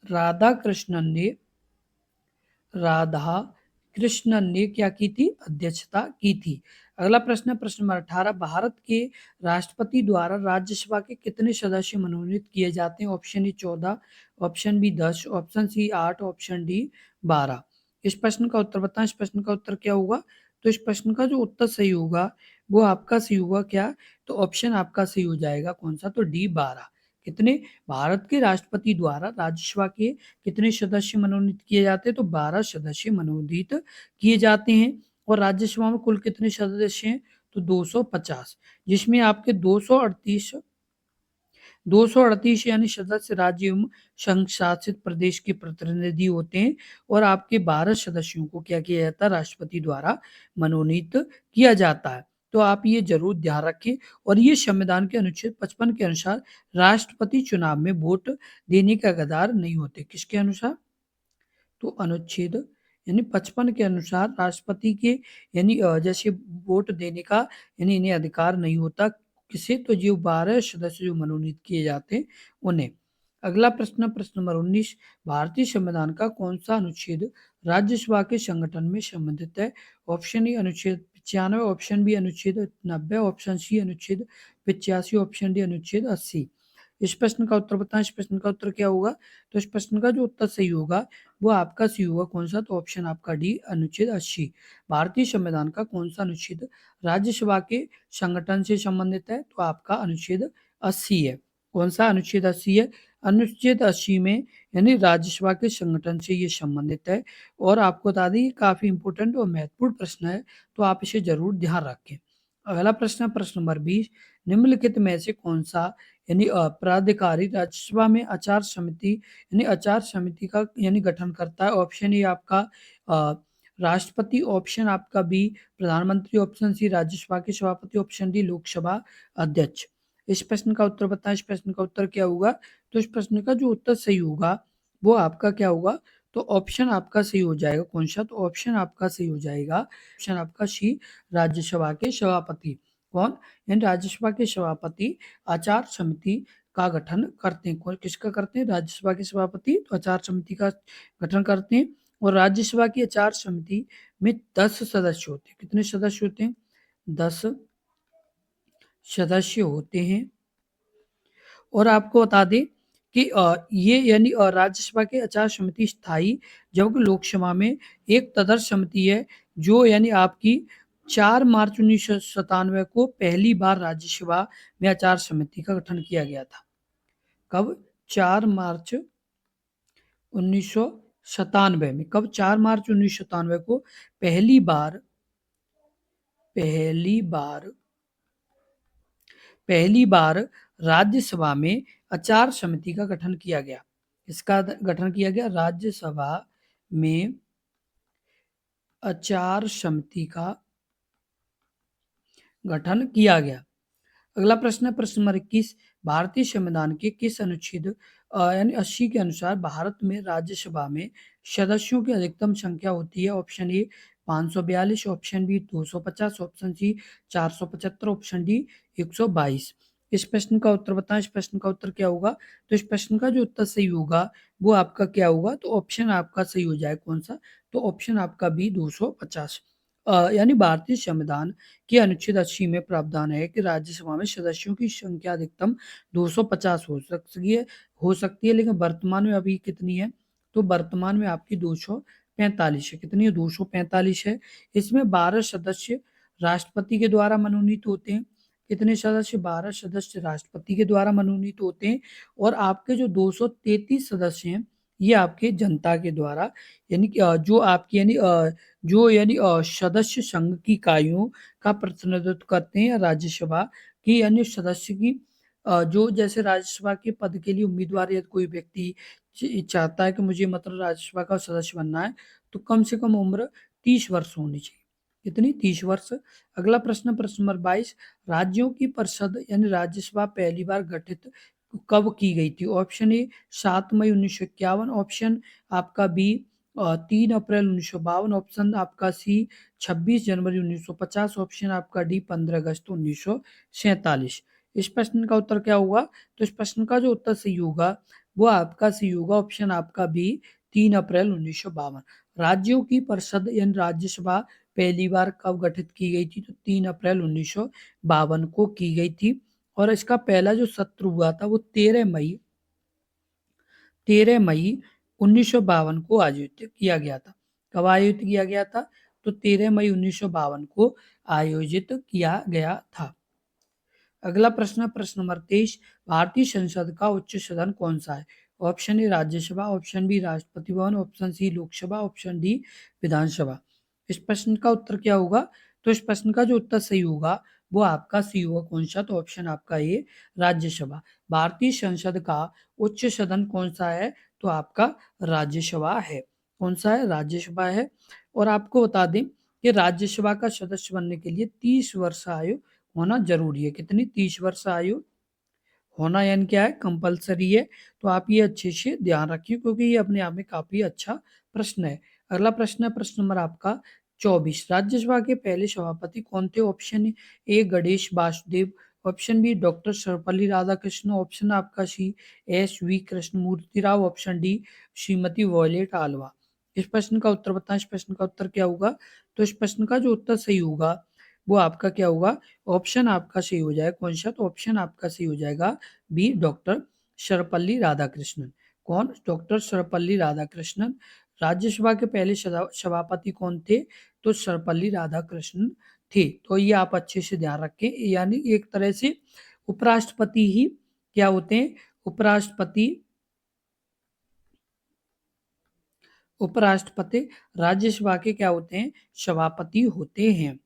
राधाकृष्णन ने राधा कृष्णन ने क्या की थी? अध्यक्षता की थी। अगला प्रश्न है प्रश्न नंबर 18। भारत के राष्ट्रपति द्वारा राज्यसभा के कितने सदस्य मनोनीत किए जाते हैं? Option A 14, option B 10, option C 8, option D 12। इस प्रश्न का उत्तर बताएं। इस प्रश्न का उत्तर क्या होगा? तो इस प्रश्न का जो उत्तर सही होगा, वो आपका सही होगा क्या? तो ऑप्शन आपका सही हो जाएगा। कौन सा? तो डी 12। कितने? भारत के राष्ट्रपति द्वारा राज्यसभा के कितने सदस्य मनोनीत किए जाते हैं? तो 12 सदस्य मनोनीत किए जाते हैं। और राज्यसभा में कुल कितने सदस्य हैं? तो 250, जिसमें आपके 238 यानी सदस्य राज्य एवं संघ शासित प्रदेश के प्रतिनिधि होते हैं। और आपके 12 सदस्यों को क्या किया जाता है? राष्ट्रपति द्वारा मनोनीत किया जाता है। तो आप ये जरूर ध्यान रखें। और ये संविधान के अनुच्छेद 55 के अनुसार राष्ट्रपति चुनाव में वोट देने का अधिकार नहीं होते। किसके अनुसार? तो अनुच्छेद यानी 55 के अनुसार राष्ट्रपति के यानी जैसे वोट देने का यानी इन्हें अधिकार नहीं होता। किसे? तो जो 12 सदस्य जो मनोनीत किए जाते हैं उन्हें। अगला प्रश्न प्रश्न नंबर 19। भारतीय संविधान का कौन सा अनुच्छेद राज्यसभा के संगठन में संबंधित है? ऑप्शन ए अनुच्छेद 95, ऑप्शन बी अनुच्छेद 90, ऑप्शन सी अनुच्छेद 85, ऑप्शन डी अनुच्छेद 80। इस प्रश्न का उत्तर बताएं। इस प्रश्न का उत्तर क्या होगा? तो इस प्रश्न का जो उत्तर सही होगा, वो आपका सही होगा। कौन सा? तो ऑप्शन आपका डी अनुच्छेद 80। भारतीय संविधान का कौन सा अनुच्छेद राज्यसभा के संगठन से संबंधित है? तो आपका अनुच्छेद 80 है। कौन सा? अनुच्छेद 80 है। अनुच्छेद 80 में यानी राज्यसभा के संगठन से ये संबंधित है। और आपको बता दें, ये काफी इंपॉर्टेंट और महत्वपूर्ण प्रश्न है, तो आप इसे जरूर ध्यान रखें। अगला प्रश्न है प्रश्न नंबर 20। निम्नलिखित में से कौन सा यानी प्राधिकारी राज्यसभा में आचार समिति का यानी गठन करता है? ऑप्शन ए आपका राष्ट्रपति, ऑप्शन आपका बी प्रधानमंत्री, ऑप्शन सी राज्यसभा के सभापति, ऑप्शन डी लोकसभा अध्यक्ष। इस प्रश्न का उत्तर बताएं। इस प्रश्न का उत्तर क्या होगा? तो इस प्रश्न का जो उत्तर सही होगा वो आपका क्या होगा? तो ऑप्शन आपका सही हो जाएगा। कौन सा? तो ऑप्शन आपका सही हो जाएगा, ऑप्शन आपका सी राज्यसभा के सभापति। कौन? यानी राज्यसभा के सभापति आचार समिति का गठन करते हैं। किसका करते हैं? राज्यसभा के सभापति तो आचार समिति का गठन करते हैं। और राज्यसभा की आचार समिति में 10 सदस्य होते हैं। कितने सदस्य होते हैं? 10 सदस्य होते हैं। और आपको बता दें कि ये यानी राज्यसभा की आचार समिति स्थायी, जबकि लोकसभा में एक तदर्थ समिति है जो यानी आपकी 4 मार्च 1997 को पहली बार राज्यसभा में आचार समिति का गठन किया गया था। कब? 4 मार्च 1997 में। कब? 4 मार्च 1997 को पहली बार राज्यसभा में आचार समिति का गठन किया गया। इसका गठन किया गया राज्यसभा में आचार समिति का गठन किया गया। अगला प्रश्न है प्रश्न नंबर 21। भारतीय संविधान के किस अनुच्छेद यानी 80 के अनुसार भारत में राज्यसभा में सदस्यों की अधिकतम संख्या होती है? Option A 542, option B 250, option C 475, option D 122। इस प्रश्न का उत्तर बताएं। इस प्रश्न का उत्तर क्या होगा? तो इस प्रश्न का जो उत्तर सही होगा वो आपका क्या होगा? तो ऑप्शन आपका सही हो जाए। कौन सा? तो ऑप्शन आपका बी 250। यानी भारतीय संविधान के अनुच्छेद 80 में प्रावधान है कि राज्यसभा में सदस्यों की संख्या अधिकतम 250 हो सकती है, लेकिन वर्तमान में अभी कितनी है? तो वर्तमान में आपकी 245 है। कितनी है? 245 है। इसमें 12 सदस्य राष्ट्रपति के द्वारा मनोनीत होते हैं। कितने सदस्य? 12 सदस्य राष्ट्रपति के द्वारा मनोनीत होते हैं। और आपके जो 233 सदस्य हैं ये आपके जनता के द्वारा यानी जो आपकी सदस्य संघ की इकाइयों का प्रतिनिधित्व करते हैं, या राज्यसभा की यानी सदस्य की जो जैसे राज्यसभा के पद के लिए उम्मीदवार यदि कोई व्यक्ति चाहता है कि मुझे मतलब राज्यसभा का सदस्य बनना है, तो कम से कम उम्र 30 वर्ष होनी चाहिए। कितनी? 30 वर्ष। अगला प्रश्न प्रश्न नंबर 22। राज्यों की परिषद यानी राज्यसभा पहली बार गठित कब की गई थी? ऑप्शन ए 7 मई 1951, ऑप्शन आपका बी 3 अप्रैल 1952, ऑप्शन आपका सी 26 जनवरी 1950, ऑप्शन आपका डी 15 अगस्त 1947। इस प्रश्न का उत्तर क्या होगा? तो इस प्रश्न का जो उत्तर सही होगा वो आपका सही होगा, ऑप्शन आपका बी 3 अप्रैल 1952। राज्यों की परिषद यानी राज्यसभा पहली बार कब गठित की गई थी? तो 3 अप्रैल 1952 को की गई थी। और इसका पहला जो सत्र हुआ था वो 13 मई 1952 को आयोजित किया गया था। कब आयोजित किया गया था? तो 13 मई 1952 को आयोजित किया गया था। अगला प्रश्न प्रश्न नंबर 23। भारतीय संसद का उच्च सदन कौन सा है? Option A Rajya Sabha, option B Rashtrapati Bhavan, option C Lok Sabha, option D Vidhan Sabha. इस प्रश्न का उत्तर क्या होगा? तो इस प्रश्न का जो उत्तर सही होगा वो आपका सी होगा। कौन सा? तो ऑप्शन आपका ए राज्यसभा। भारतीय संसद का उच्च सदन कौन सा है? तो आपका राज्यसभा है। कौन सा है? राज्यसभा है। और आपको बता दें कि राज्यसभा का सदस्य बनने के लिए 30 वर्ष आयु होना जरूरी है। कितनी? 30 वर्ष आयु होना यानी क्या है? कंपलसरी है। तो आप ये अच्छे से ध्यान रखिए क्योंकि ये अपने आप में काफी अच्छा प्रश्न है। अगला प्रश्न है प्रश्न नंबर आपका 24। राज्यसभा के पहले सभापति कौन थे? Option A Ganesh Vasudev, option B doctor Sarvepalli Radhakrishna, option आपका C S V Krishnamurthy Rao, option D Shrimati Violet Alva. इस प्रश्न का उत्तर बताएं। इस प्रश्न का उत्तर क्या होगा? तो इस प्रश्न का जो उत्तर सही होगा वो आपका क्या होगा? ऑप्शन आपका सही हो जाएगा। कौन सा? तो ऑप्शन आपका सही हो जाएगा बी डॉक्टर सर्वपल्ली राधाकृष्णन। कौन? डॉक्टर सर्वपल्ली राधाकृष्णन। राज्यसभा के पहले सभापति कौन थे? तो सर्वपल्ली राधाकृष्णन थे। तो ये आप अच्छे से ध्यान रखें। यानी एक तरह से उपराष्ट्रपति ही क्या होते हैं? उपराष्ट्रपति राज्यसभा के क्या होते हैं? सभापति होते हैं।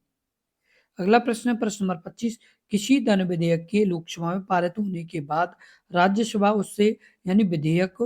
अगला प्रश्न है प्रश्न नंबर 25। किसी धन विधेयक के लोकसभा में पारित होने के बाद राज्यसभा उससे यानी विधेयक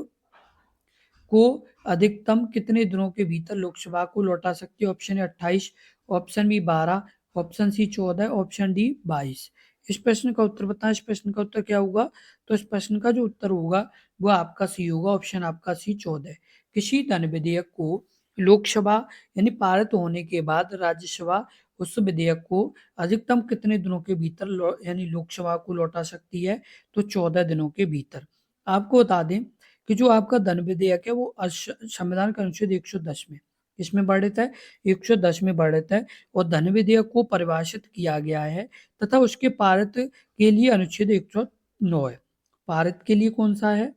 को अधिकतम कितने दिनों के भीतर लोकसभा को लौटा सकती है? Option A 28, option B 12, option C 14, option D 22। इस प्रश्न का उत्तर बताएं। इस प्रश्न का उत्तर क्या होगा? तो इस प्रश्न का जो उत्तर होगा वो आपका सी होगा, ऑप्शन आपका सी 14। किसी धन विधेयक को लोकसभा यानी पारित होने के बाद राज्यसभा उस विधेयक को अधिकतम कितने दिनों के भीतर यानी लोकसभा को लौटा सकती है? तो 14 दिनों के भीतर। आपको बता दें कि जो आपका धन विधेयक है वो संविधान का अनुच्छेद 110 में इसमें वर्णित है, 110 में वर्णित है, और धन विधेयक को परिभाषित किया गया है तथा उसके पारित के लिए अनुच्छेद 109 है। पारित के लिए कौन सा है?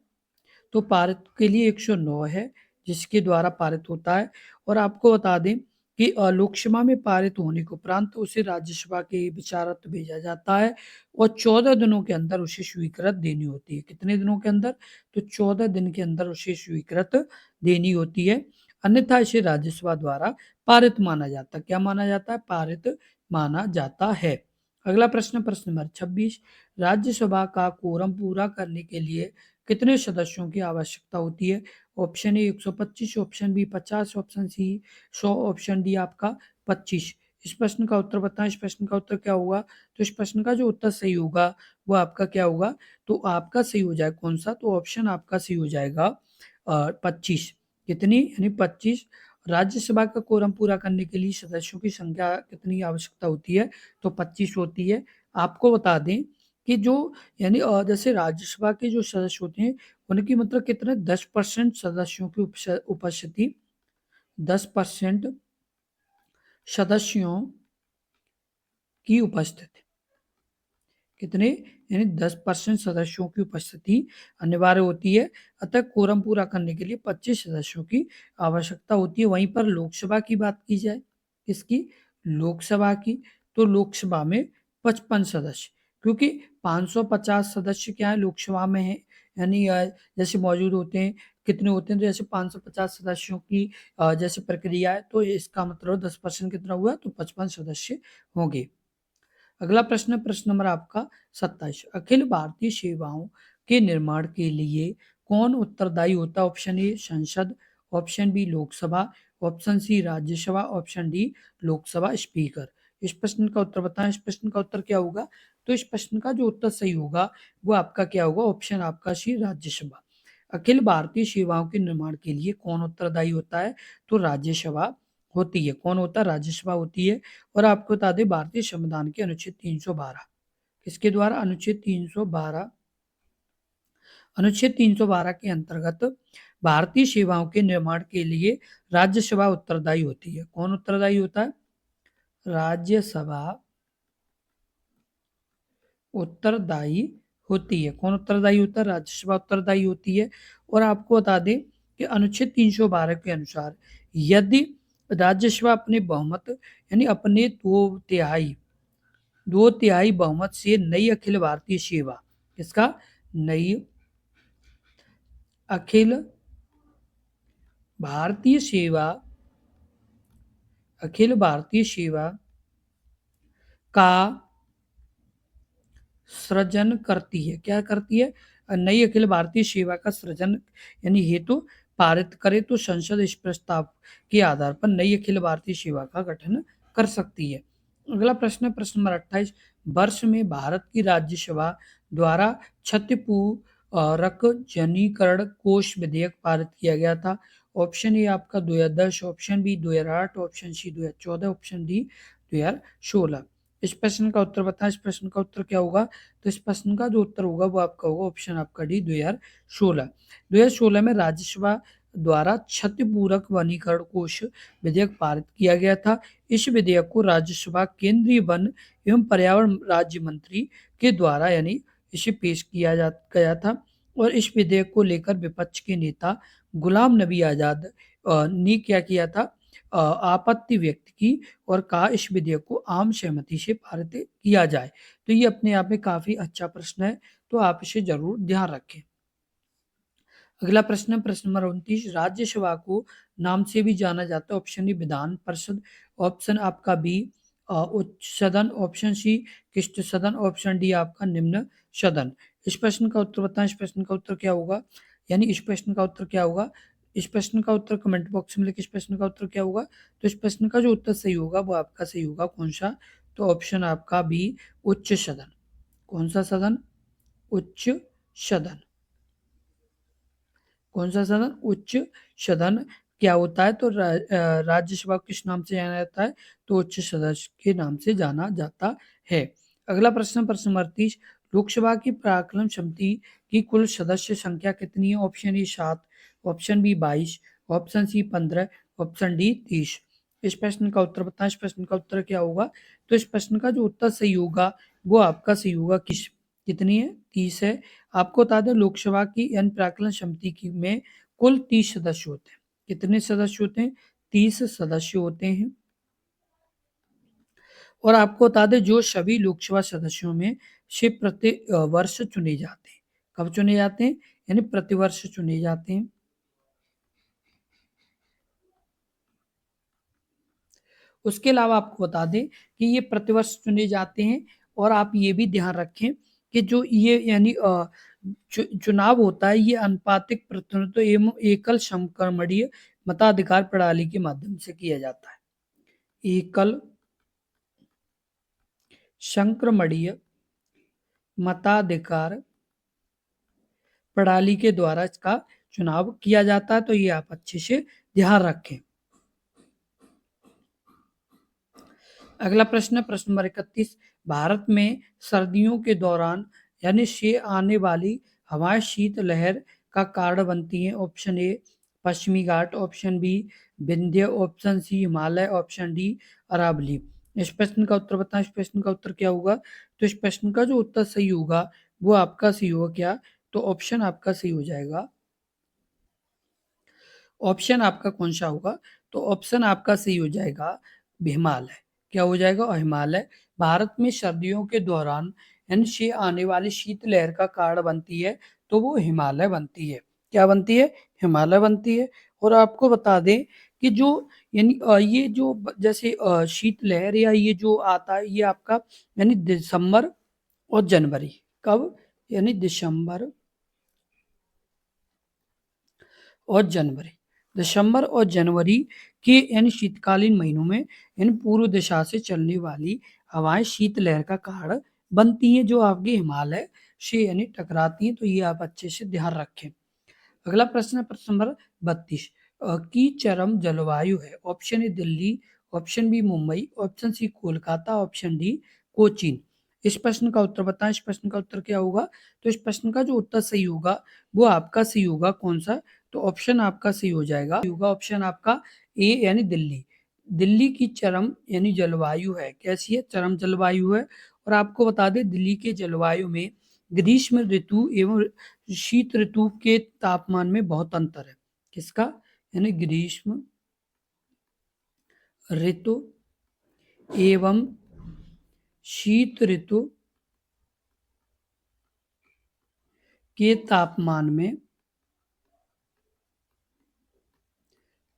तो पारित के लिए 109 है, जिसके द्वारा पारित होता है। और आपको बता दें कि लोकसभा में पारित होने के उपरांत उसे राज्यसभा के विचारार्थ भेजा जाता है और 14 दिनों के अंदर उसे स्वीकृत देनी होती है। कितने दिनों के अंदर? तो 14 दिन के अंदर उसे स्वीकृत देनी होती है, अन्यथा इसे राज्यसभा द्वारा पारित माना जाता है। क्या माना जाता है? पारित माना जाता है। अगला प्रश्न, प्रश्न नंबर 26, राज्यसभा का कोरम पूरा करने के लिए कितने सदस्यों की आवश्यकता होती है? Option A 125, option B 50, option C 100, option D आपका 25। इस प्रश्न का उत्तर बताएं। इस प्रश्न का उत्तर क्या होगा? तो इस प्रश्न का जो उत्तर सही होगा वो आपका क्या होगा? तो आपका सही हो जाएगा कौन सा? तो ऑप्शन आपका सही हो जाएगा 25। कितनी? यानी 25। राज्यसभा का कोरम पूरा करने के लिए सदस्यों की संख्या कितनी आवश्यकता होती है? तो 25 होती है। आपको बता दें कि जो यानी जैसे राज्यसभा के जो सदस्य होते हैं उनकी मतलब कितने 10% सदस्यों की उपस्थिति 10% सदस्यों की उपस्थिति कितने यानी 10% सदस्यों की उपस्थिति अनिवार्य होती है। अतः कोरम पूरा करने के लिए 25 सदस्यों की आवश्यकता होती है। वहीं पर लोकसभा की बात की जाए, किसकी? लोकसभा की, तो लोकसभा में 55 सदस्य, क्योंकि 550 सदस्य क्या है लोकसभा में है, यानी जैसे मौजूद होते हैं। कितने होते हैं? तो जैसे 550 सदस्यों की जैसे प्रक्रिया है, तो इसका मतलब 10% कितना हुआ? तो 55 सदस्य होंगे। अगला प्रश्न, प्रश्न नंबर आपका 27, अखिल भारतीय सेवाओं के निर्माण के लिए कौन उत्तरदायी होता है? ऑप्शन ए संसद, option B Lok Sabha, option C Rajya Sabha, option D Lok Sabha speaker. इस प्रश्न का उत्तर बताएं। इस प्रश्न का उत्तर क्या होगा? तो इस प्रश्न का जो उत्तर सही होगा वो आपका क्या होगा? ऑप्शन आपका सी राज्यसभा। अखिल भारतीय सेवाओं के निर्माण के लिए कौन उत्तरदायी होता है? तो राज्यसभा होती है। कौन होता है? राज्यसभा होती है। और आपको बता दें भारतीय संविधान के अनुच्छेद 312 किसके द्वारा? अनुच्छेद 312, अनुच्छेद 312 के अंतर्गत भारतीय सेवाओं के निर्माण के लिए राज्यसभा उत्तरदायी होती है। कौन उत्तरदायी होता है? राज्यसभा उत्तरदायी होती है। कौन उत्तरदायी होता है? राज्यसभा उत्तरदायी होती है। और आपको बता दें कि अनुच्छेद 312 के अनुसार यदि राज्यसभा अपने बहुमत यानी अपने दो तिहाई बहुमत से नई अखिल भारतीय सेवा, किसका? नई अखिल भारतीय सेवा, अखिल भारतीय सेवा का सृजन करती है। क्या करती है? नई अखिल भारतीय सेवा का सृजन यानी हेतु पारित करे तो संसद इस प्रस्ताव के आधार पर नई अखिल भारतीय सेवा का गठन कर सकती है। अगला प्रश्न है प्रश्न नंबर 28, वर्ष में भारत की राज्यसभा द्वारा क्षतिपूरक जनीकरण कोष विधेयक पारित किया गया था। ऑप्शन ए आपका 2010, option B 2008, option C 2014, option D 2016। इस प्रश्न का उत्तर बताएं। इस प्रश्न का उत्तर क्या होगा? तो इस प्रश्न का जो उत्तर होगा वो आपका होगा ऑप्शन आपका डी 2016। 2016 में राज्यसभा द्वारा क्षतिपूरक वनीकरण कोष विधेयक पारित किया गया था। इस विधेयक को राज्यसभा केंद्रीय वन एवं पर्यावरण राज्य मंत्री के द्वारा यानी इसे पेश किया गया था। और इस विधेयक को लेकर विपक्ष के नेता गुलाम नबी आजाद ने क्या किया था? आपत्ति व्यक्त की और कहा इस विधेयक को आम सहमति से पारित किया जाए। तो ये अपने आप में काफी अच्छा प्रश्न है, तो आप इसे जरूर ध्यान रखें। अगला प्रश्न है प्रश्न नंबर 29, राज्यसभा को नाम से भी जाना जाता है। ऑप्शन ए विधान परिषद, ऑप्शन आपका बी उच्च सदन, ऑप्शन सी शिष्ट सदन, ऑप्शन डी आपका निम्न सदन। इस प्रश्न का उत्तर बताएं। इस प्रश्न का उत्तर क्या होगा? यानी इस प्रश्न का उत्तर क्या होगा? इस प्रश्न का उत्तर कमेंट बॉक्स में लिखिए। इस प्रश्न का उत्तर क्या होगा? तो इस प्रश्न का जो उत्तर सही होगा वो आपका सही होगा कौन सा? तो ऑप्शन आपका बी, उच्च सदन। कौन सा सदन? उच्च सदन। कौन सा सदन? उच्च सदन। क्या होता है? तो राज्यसभा किस नाम से जाना जाता है? तो उच्च सदन के नाम से जाना जाता है। अगला प्रश्न, प्रश्न नंबर 30, लोकसभा की प्राक्कलन समिति की कुल सदस्य संख्या कितनी है? Option A 7, option B 22, option C 15, option D 30। इस प्रश्न का उत्तर बताएं। इस प्रश्न का उत्तर क्या होगा? तो इस प्रश्न का जो उत्तर सही होगा वो आपका सही होगा कितनी है? 30 है। आपको बता दें लोकसभा की यानी प्राक्कलन समिति की में कुल 30 सदस्य होते हैं। कितने सदस्य होते हैं? 30 सदस्य होते हैं। और आपको बता दें जो सभी लोकसभा सदस्यों में से प्रति वर्ष चुने जाते हैं। कब चुने जाते हैं? यानी प्रतिवर्ष चुने जाते हैं। उसके अलावा आपको बता दें कि ये प्रतिवर्ष चुने जाते हैं। और आप ये भी ध्यान रखें कि जो ये यानी चुनाव होता है ये अनुपातिक प्रतिनिधित्व एवं एकल समकर्मणीय मताधिकार प्रणाली के माध्यम से किया जाता है। एकल संक्रमणीय मताधिकार प्रणाली के द्वारा इसका चुनाव किया जाता है। तो ये आप अच्छे से ध्यान रखें। अगला प्रश्न है प्रश्न नंबर 31, भारत में सर्दियों के दौरान यानी से आने वाली हवाएं शीत लहर का कारण बनती हैं। ऑप्शन ए पश्चिमी घाट, option B Vindhya, option C Himalaya, option D Aravalli. इस प्रश्न का उत्तर बताएं। इस प्रश्न का उत्तर क्या होगा? तो इस प्रश्न का जो उत्तर सही होगा वो आपका सही होगा क्या? तो ऑप्शन आपका सही हो जाएगा। ऑप्शन आपका कौन सा होगा? तो ऑप्शन आपका सही हो जाएगा हिमालय। क्या हो जाएगा? और हिमालय भारत में सर्दियों के दौरान यानी से आने वाली शीतलहर का कारण बनती है। तो वो हिमालय बनती है। क्या बनती है? हिमालय बनती है। और आपको बता दें कि जो यानी ये जो जैसे शीतलहर या ये जो आता है ये आपका यानी दिसंबर और जनवरी। कब? यानी दिसंबर और जनवरी। दिसंबर और जनवरी के यानी शीतकालीन महीनों में यानी पूर्व दिशा से चलने वाली हवाएं शीतलहर का कारण बनती हैं जो आपके हिमालय से यानी टकराती हैं। तो ये आप अच्छे से ध्यान रखें। अगला प्रश्न है प्रश्न नंबर 32, की चरम जलवायु है। Option A Delhi, option B Mumbai, option C Kolkata, option D Cochin. इस प्रश्न का उत्तर बताएं। इस प्रश्न का उत्तर क्या होगा? तो इस प्रश्न का जो उत्तर सही होगा वो आपका सही होगा कौन सा? तो ऑप्शन आपका सही हो जाएगा होगा ऑप्शन आपका ए यानी दिल्ली। दिल्ली की चरम यानी जलवायु है। कैसी है? चरम जलवायु है। और आपको बता दें दिल्ली के जलवायु में ग्रीष्म ऋतु एवं शीत ऋतु के तापमान में बहुत अंतर है। किसका? यानी ग्रीष्म ऋतु एवं शीत ऋतु के तापमान में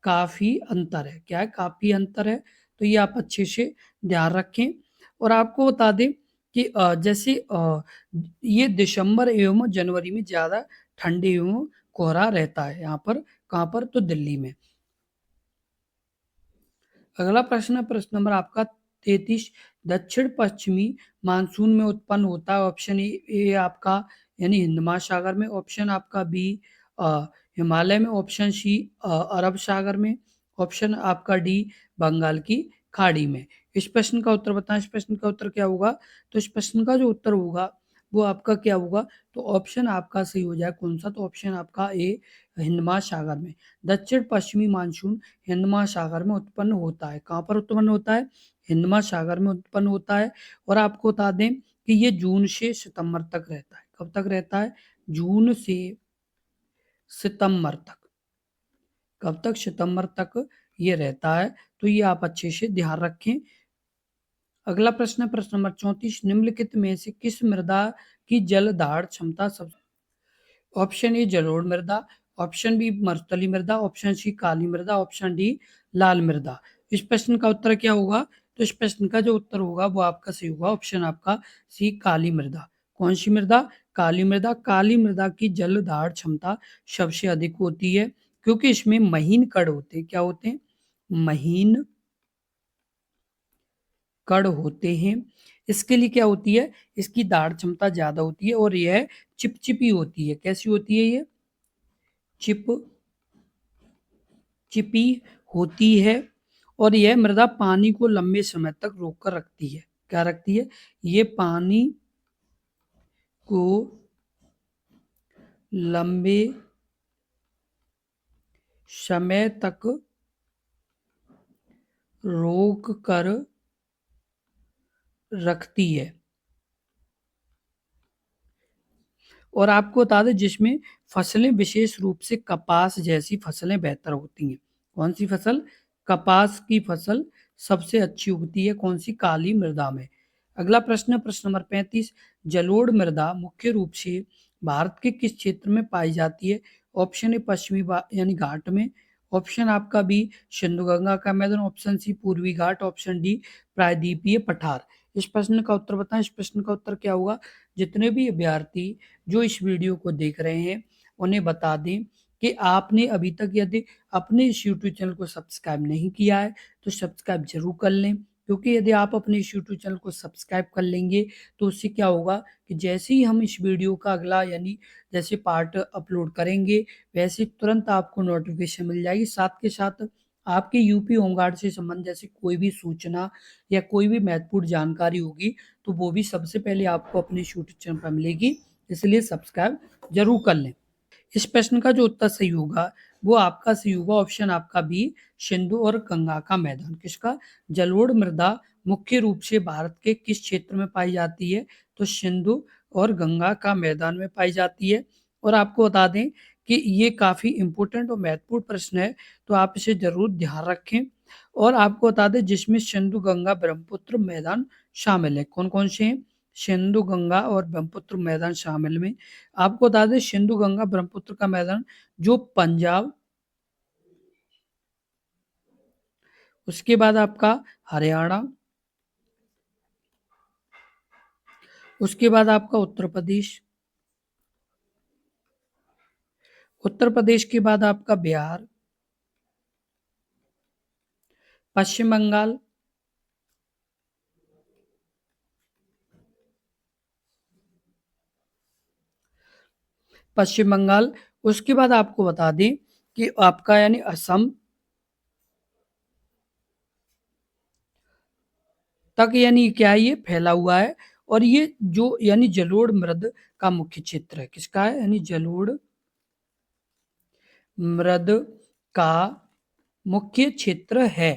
काफी अंतर है। क्या है? काफी अंतर है। तो ये आप अच्छे से ध्यान रखें। और आपको बता दें कि जैसे ये दिसंबर एवं जनवरी में ज्यादा ठंडी एवं कोहरा रहता है। यहाँ पर कहाँ पर? तो दिल्ली में। अगला प्रश्न है प्रश्न नंबर आपका 33, दक्षिण पश्चिमी मानसून में उत्पन्न होता है। ऑप्शन ए आपका यानी हिंद महासागर में, ऑप्शन आपका बी हिमालय में, ऑप्शन सी अरब सागर में, ऑप्शन आपका डी बंगाल की खाड़ी में। इस प्रश्न का उत्तर बताएं। इस प्रश्न का उत्तर क्या होगा? तो इस प्रश्न का जो उत्तर होगा वो आपका क्या होगा? तो ऑप्शन आपका सही हो जाए कौन सा? तो ऑप्शन आपका ए हिंद महासागर में। दक्षिण पश्चिमी मानसून हिंद महासागर में उत्पन्न होता है। कहाँ पर उत्पन्न होता है? हिंद महासागर में उत्पन्न होता है। और आपको बता दें कि ये जून से सितंबर तक रहता है। कब तक रहता है? जून से सितंबर तक। कब तक? सितंबर तक ये रहता है। तो ये आप अच्छे से ध्यान रखें। अगला प्रश्न है प्रश्न नंबर 34, निम्नलिखित में से किस मृदा की जल धारण क्षमता सब? ऑप्शन ए जलोढ़ मृदा, ऑप्शन बी मरुस्थलीय मृदा, ऑप्शन सी काली मृदा, ऑप्शन डी लाल मृदा। इस प्रश्न का उत्तर क्या होगा? तो इस प्रश्न का जो उत्तर होगा वो आपका सही होगा ऑप्शन आपका सी काली मृदा। कौन सी मृदा? काली मृदा। काली मृदा की जल धारण क्षमता सबसे अधिक होती है। क्योंकि इसमें महीन कण होते हैं। क्या होते हैं? महीन कण होते हैं। इसके लिए क्या होती है? इसकी दाढ़ क्षमता ज्यादा होती है और यह चिपचिपी होती है। कैसी होती है ये? चिपचिपी होती है। और यह मृदा पानी को लंबे समय तक रोक कर रखती है। क्या रखती है? ये पानी को लंबे समय तक रोक कर रखती है। और आपको बता दें जिसमें फसलें विशेष रूप से कपास जैसी फसलें बेहतर होती हैं। कौन सी फसल? कपास की फसल सबसे अच्छी उगती है। कौन सी? काली मृदा में। अगला प्रश्न, प्रश्न नंबर 35। जलोढ़ मृदा मुख्य रूप से भारत के किस क्षेत्र में पाई जाती है? ऑप्शन ए पश्चिमी यानी घाट में। ऑप्शन आपका बी सिंधु गंगा का मैदान। ऑप्शन सी पूर्वी घाट। ऑप्शन डी प्रायद्वीपीय पठार। इस प्रश्न का उत्तर बताएं। इस प्रश्न का उत्तर क्या होगा? जितने भी अभ्यर्थी जो इस वीडियो को देख रहे हैं उन्हें बता दें कि आपने अभी तक यदि अपने इस यूट्यूब चैनल को सब्सक्राइब नहीं किया है तो सब्सक्राइब जरूर कर लें, क्योंकि यदि आप अपने इस यूट्यूब चैनल को सब्सक्राइब कर लेंगे तो उससे क्या होगा कि जैसे ही हम इस वीडियो का अगला यानी जैसे पार्ट अपलोड करेंगे वैसे तुरंत आपको नोटिफिकेशन मिल जाएगी। साथ के साथ आपके यूपी होमगार्ड से संबंधित जैसे कोई भी सूचना या कोई भी महत्वपूर्ण जानकारी होगी तो वो भी सबसे पहले आपको अपने यूट्यूब चैनल पर मिलेगी। इसलिए सब्सक्राइब जरूर कर लें। इस प्रश्न का जो उत्तर सही होगा वो आपका सही होगा ऑप्शन आपका बी सिंधु और गंगा का मैदान। किसका? जलोढ़ मृदा मुख्य रूप से भारत के किस क्षेत्र में पाई जाती है? तो सिंधु और गंगा का मैदान में पाई जाती है। और आपको बता दें कि ये काफी इंपॉर्टेंट और महत्वपूर्ण प्रश्न है, तो आप इसे जरूर ध्यान रखें। और आपको बता दें जिसमें सिंधु गंगा ब्रह्मपुत्र मैदान शामिल है। कौन कौन से हैं? सिंधु गंगा और ब्रह्मपुत्र मैदान शामिल में। आपको बता दें सिंधु गंगा ब्रह्मपुत्र का मैदान जो पंजाब, उसके बाद आपका हरियाणा, उसके बाद आपका उत्तर प्रदेश, उत्तर प्रदेश के बाद आपका बिहार, पश्चिम बंगाल, पश्चिम बंगाल, उसके बाद आपको बता दें कि आपका यानी असम तक यानी क्या है ये फैला हुआ है। और ये जो यानी जलोढ़ मृद का मुख्य क्षेत्र है। किसका है? यानी जलोढ़ मृद का मुख्य क्षेत्र है।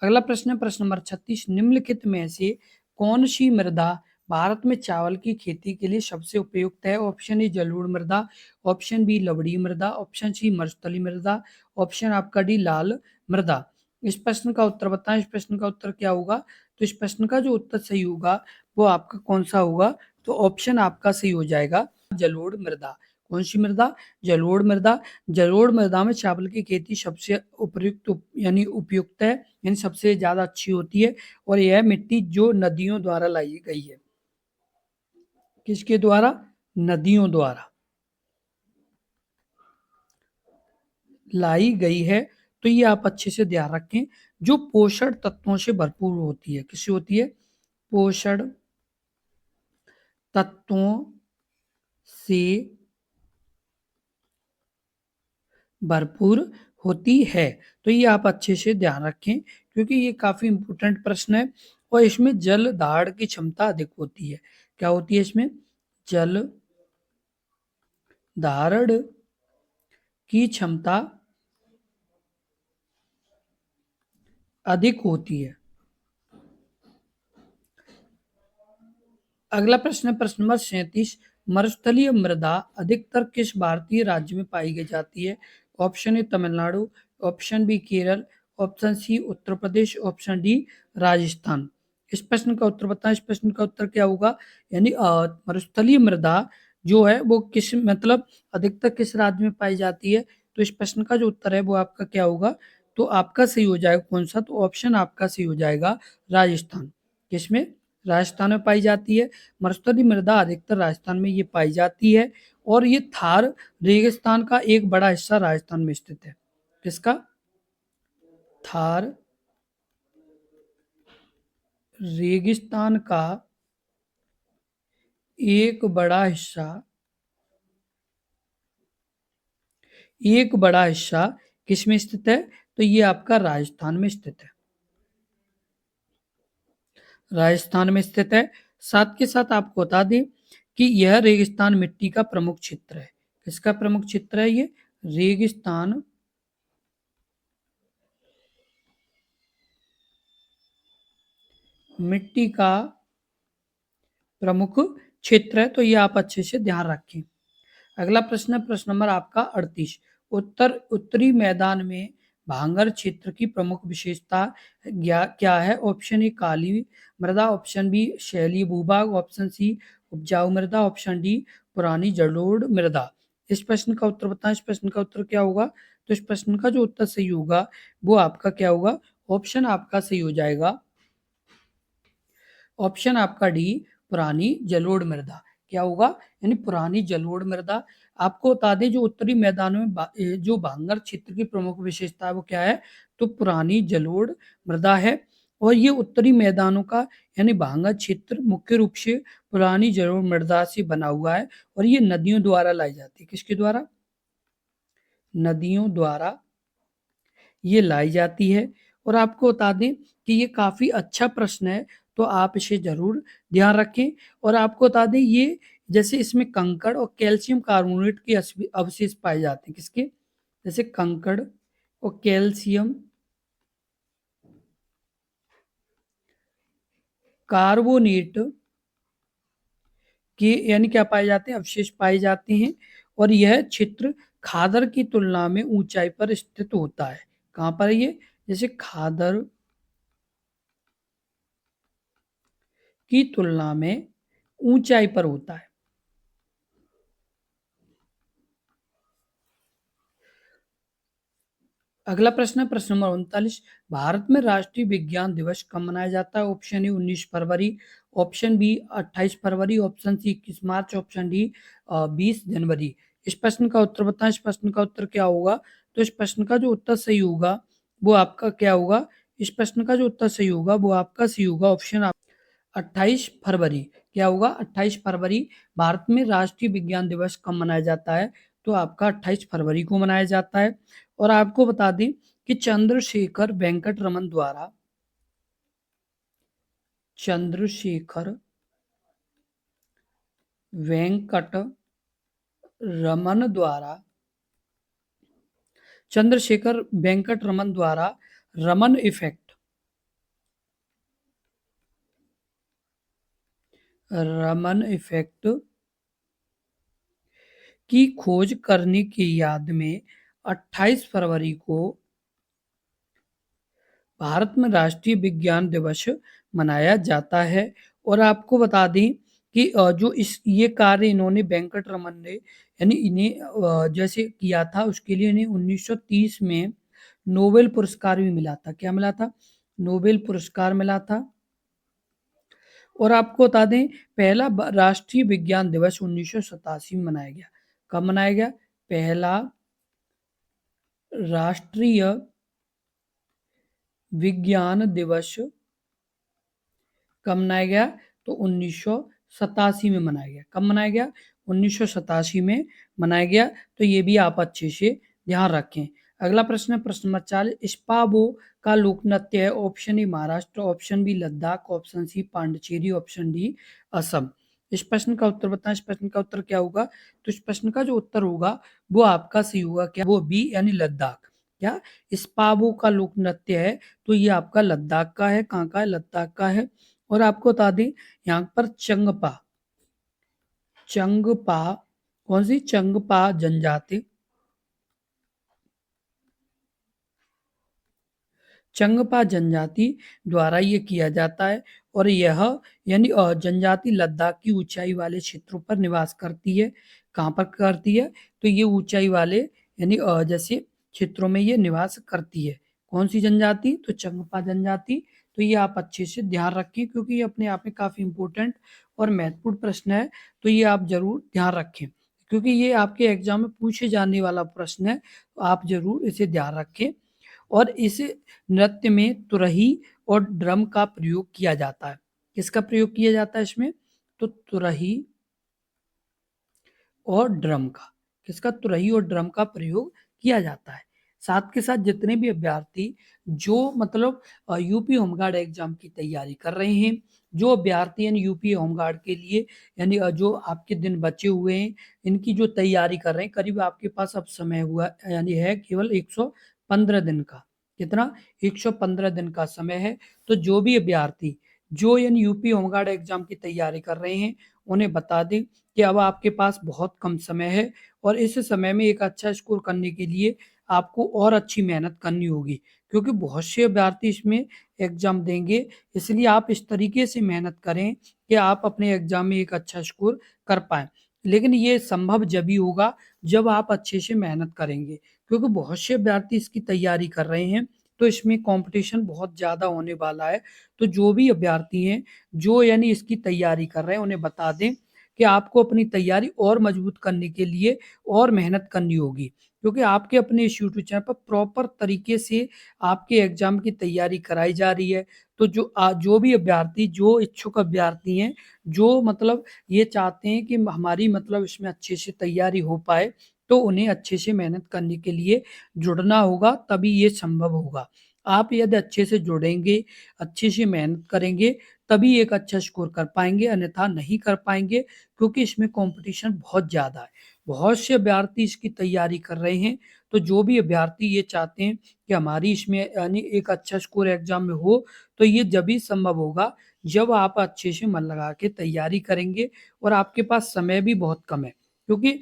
अगला प्रश्न है प्रश्न नंबर 36। निम्नलिखित में से कौन सी मृदा भारत में चावल की खेती के लिए सबसे उपयुक्त है? ऑप्शन ए जलोढ़ मृदा, ऑप्शन बी लवणीय मृदा, ऑप्शन सी मरुस्थलीय मृदा, ऑप्शन आपका डी लाल मृदा। इस प्रश्न का उत्तर बताएं। इस प्रश्न का उत्तर क्या होगा? तो इस प्रश्न का जो उत्तर सही होगा वो आपका कौन सा होगा? तो ऑप्शन आपका सही हो जाएगा जलोढ़ मृदा। कौन सी मृदा? जलोढ़ मृदा। जलोढ़ मृदा में चावल की खेती सबसे उपयुक्त यानी उपयुक्त है, यानी सबसे ज्यादा अच्छी होती है। और यह मिट्टी जो नदियों द्वारा लाई गई है। किसके द्वारा? नदियों द्वारा लाई गई है। तो ये आप अच्छे से ध्यान रखें। जो पोषण तत्वों से भरपूर होती है। किससे होती है? पोषण तत्वों से भरपूर होती है। तो ये आप अच्छे से ध्यान रखें क्योंकि ये काफी इंपॉर्टेंट प्रश्न है। और इसमें जल धारण की क्षमता अधिक होती है। क्या होती है इसमें? जल धारण की क्षमता अधिक होती है। अगला प्रश्न है प्रश्न नंबर 37। मरुस्थलीय मृदा अधिकतर किस भारतीय राज्य में पाई गई जाती है? Option A Tamil Nadu, option B Kerala, option C Uttar Pradesh, option D Rajasthan. इस प्रश्न का उत्तर बताएं। इस प्रश्न का उत्तर क्या होगा? यानी मरुस्थलीय मृदा जो है वो किस मतलब अधिकतर किस राज्य में पाई जाती है? तो इस प्रश्न का जो उत्तर है वो आपका क्या होगा? तो आपका सही हो जाएगा कौन सा? तो ऑप्शन आपका सही हो जाएगा राजस्थान। किसमें? राजस्थान में पाई जाती है। मरुस्थलीय मृदा अधिकतर राजस्थान में ये पाई जाती है। और ये थार रेगिस्तान का एक बड़ा हिस्सा राजस्थान में स्थित है। किसका? थार रेगिस्तान का एक बड़ा हिस्सा किस में स्थित है? तो ये आपका राजस्थान में स्थित है। राजस्थान में स्थित है। साथ के साथ आपको बता दें कि यह रेगिस्तान मिट्टी का प्रमुख क्षेत्र है। किसका प्रमुख क्षेत्र है ये? रेगिस्तान मिट्टी का प्रमुख क्षेत्र है, तो ये आप अच्छे से ध्यान रखें। अगला प्रश्न है प्रश्न नंबर आपका 38। उत्तरी मैदान में भांगर क्षेत्र की प्रमुख विशेषता क्या है? ऑप्शन ए काली मृदा, ऑप्शन बी शैलीय भूभाग, ऑप्शन सी उपजाऊ मृदा, ऑप्शन डी पुरानी जलोढ़ मृदा। इस प्रश्न का उत्तर बताएं। इस प्रश्न का उत्तर क्या होगा? तो इस प्रश्न का जो उत्तर सही होगा वो आपका क्या होगा? ऑप्शन आपका सही हो जाएगा, ऑप्शन आपका डी पुरानी जलोढ़ मृदा। क्या होगा? यानी पुरानी जलोढ़ मृदा। आपको बता दें जो उत्तरी मैदानों में जो भांगर क्षेत्र की प्रमुख विशेषता है वो क्या है? तो पुरानी जलोढ़ मृदा है। और ये उत्तरी मैदानों का यानी भांगर क्षेत्र मुख्य रूप से पुरानी जलोढ़ मृदा से बना हुआ है और ये नदियों द्वारा लाई जाती है। किसके द्वारा? नदियों द्वारा ये लाई जाती है। और आपको बता दें कि ये काफी अच्छा प्रश्न है, तो आप इसे जरूर ध्यान रखें। और आपको बता दें ये जैसे इसमें कंकड़ और कैल्शियम कार्बोनेट के अवशेष पाए जाते हैं। किसके? जैसे कंकड़ और कैल्शियम कार्बोनेट के यानी क्या पाए जाते हैं? अवशेष पाए जाते हैं। और यह क्षेत्र खादर की तुलना में ऊंचाई पर स्थित होता है। कहाँ पर है ये? जैसे खादर की तुलना में ऊंचाई पर होता है। अगला प्रश्न है प्रश्न नंबर 39। भारत में राष्ट्रीय विज्ञान दिवस कब मनाया जाता है? ऑप्शन ए 19 फरवरी, ऑप्शन बी 28 फरवरी, option C 21 March, option D 20 जनवरी। इस प्रश्न का उत्तर बताएं। इस प्रश्न का उत्तर क्या होगा? तो इस प्रश्न का जो उत्तर सही होगा वो आपका क्या होगा? इस प्रश्न का जो उत्तर सही होगा वो आपका सही होगा, ऑप्शन 28 फरवरी। क्या होगा? 28 फरवरी। भारत में राष्ट्रीय विज्ञान दिवस कब मनाया जाता है? तो आपका 28 फरवरी को मनाया जाता है। और आपको बता दें कि चंद्रशेखर वेंकट रमन द्वारा रमन इफेक्ट की खोज करने की याद में 28 फरवरी को भारत में राष्ट्रीय विज्ञान दिवस मनाया जाता है। और आपको बता दें कि जो इस ये कार्य इन्होंने वेंकट रमन ने यानी इन्हें जैसे किया था उसके लिए इन्हें 1930 में नोबेल पुरस्कार भी मिला था। क्या मिला था? नोबेल पुरस्कार मिला था। और आपको बता दें पहला राष्ट्रीय विज्ञान दिवस 1987 में मनाया गया। कब मनाया गया? पहला राष्ट्रीय विज्ञान दिवस कब मनाया गया? तो 1987 में मनाया गया। कब मनाया गया? 1987 में मनाया गया। तो ये भी आप अच्छे से ध्यान रखें। अगला प्रश्न है प्रश्न नंबर 40। इस्पाबो का लोक नृत्य है। Option A Maharashtra, option B Ladakh, option C Pondicherry, option D Assam. इस प्रश्न का उत्तर बताएं। इस प्रश्न का उत्तर क्या होगा? तो इस प्रश्न का जो उत्तर होगा वो आपका सही होगा। क्या? वो बी यानी लद्दाख। क्या? इस्पाबो का लोक नृत्य है तो ये आपका लद्दाख का है। कहाँ का है? लद्दाख का है। और आपको बता दें यहाँ पर चंगपा कौन सी? चंगपा जनजाति, चंगपा जनजाति द्वारा ये किया जाता है। और यह यानी जनजाति लद्दाख की ऊंचाई वाले क्षेत्रों पर निवास करती है। कहाँ पर करती है? तो ये ऊंचाई वाले यानी जैसे क्षेत्रों में ये निवास करती है। कौन सी जनजाति? तो चंगपा जनजाति। तो ये आप अच्छे से ध्यान रखें क्योंकि ये अपने आप में काफी इंपॉर्टेंट और महत्वपूर्ण प्रश्न है, तो ये आप जरूर ध्यान रखें। क्योंकि ये आपके एग्जाम में पूछे जाने वाला प्रश्न है, तो आप जरूर इसे ध्यान रखें। और इस नृत्य में तुरही और ड्रम का प्रयोग किया जाता है। किसका प्रयोग किया जाता है इसमें? तो तुरही और ड्रम का। किसका? तुरही और ड्रम का प्रयोग किया जाता है। साथ के साथ जितने भी अभ्यर्थी जो मतलब यूपी होमगार्ड एग्जाम की तैयारी कर रहे हैं, जो अभ्यर्थी यानी यूपी होमगार्ड के लिए यानी जो आपके दिन बचे हुए हैं, इनकी जो तैयारी कर रहे हैं, करीब आपके पास अब समय हुआ यानी है केवल 115 दिन का। कितना? 115 दिन का समय है। तो जो भी अभ्यर्थी जो यानी यूपी होमगार्ड एग्जाम की तैयारी कर रहे हैं, उन्हें बता दें कि अब आपके पास बहुत कम समय है और इस समय में एक अच्छा स्कोर करने के लिए आपको और अच्छी मेहनत करनी होगी, क्योंकि बहुत से अभ्यर्थी इसमें एग्जाम देंगे। इसलिए आप इस तरीके से मेहनत करें कि आप अपने एग्जाम में एक अच्छा स्कोर कर पाएं। लेकिन ये संभव जब ही होगा जब आप अच्छे से मेहनत करेंगे, क्योंकि बहुत से अभ्यर्थी इसकी तैयारी कर रहे हैं, तो इसमें कंपटीशन बहुत ज़्यादा होने वाला है। तो जो भी अभ्यर्थी हैं जो यानी इसकी तैयारी कर रहे हैं, उन्हें बता दें कि आपको अपनी तैयारी और मजबूत करने के लिए और मेहनत करनी होगी, क्योंकि आपके अपने इस यूट्यूब चैनल पर प्रॉपर तरीके से आपके एग्जाम की तैयारी कराई जा रही है। तो जो भी अभ्यर्थी जो इच्छुक अभ्यर्थी हैं, जो मतलब ये चाहते हैं कि हमारी मतलब इसमें अच्छे से तैयारी हो पाए, तो उन्हें अच्छे से मेहनत करने के लिए जुड़ना होगा, तभी ये संभव होगा। आप यदि अच्छे से जुड़ेंगे, अच्छे से मेहनत करेंगे, तभी एक अच्छा स्कोर कर पाएंगे, अन्यथा नहीं कर पाएंगे, क्योंकि इसमें कंपटीशन बहुत ज़्यादा है। बहुत से अभ्यर्थी इसकी तैयारी कर रहे हैं। तो जो भी अभ्यर्थी ये चाहते हैं कि हमारी इसमें यानी एक अच्छा स्कोर एग्जाम में हो, तो ये जब ही संभव होगा जब आप अच्छे से मन लगा के तैयारी करेंगे और आपके पास समय भी बहुत कम है, क्योंकि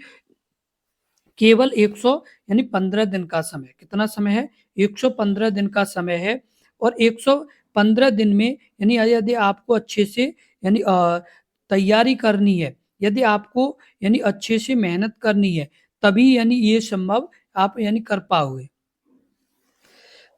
केवल 100 यानी 15 दिन का समय। कितना समय है? 115 दिन का समय है। और 115 दिन में यानी यदि आपको अच्छे से यानी तैयारी करनी है, यदि आपको यानी अच्छे से मेहनत करनी है, तभी यानी ये संभव आप यानी कर पाओगे,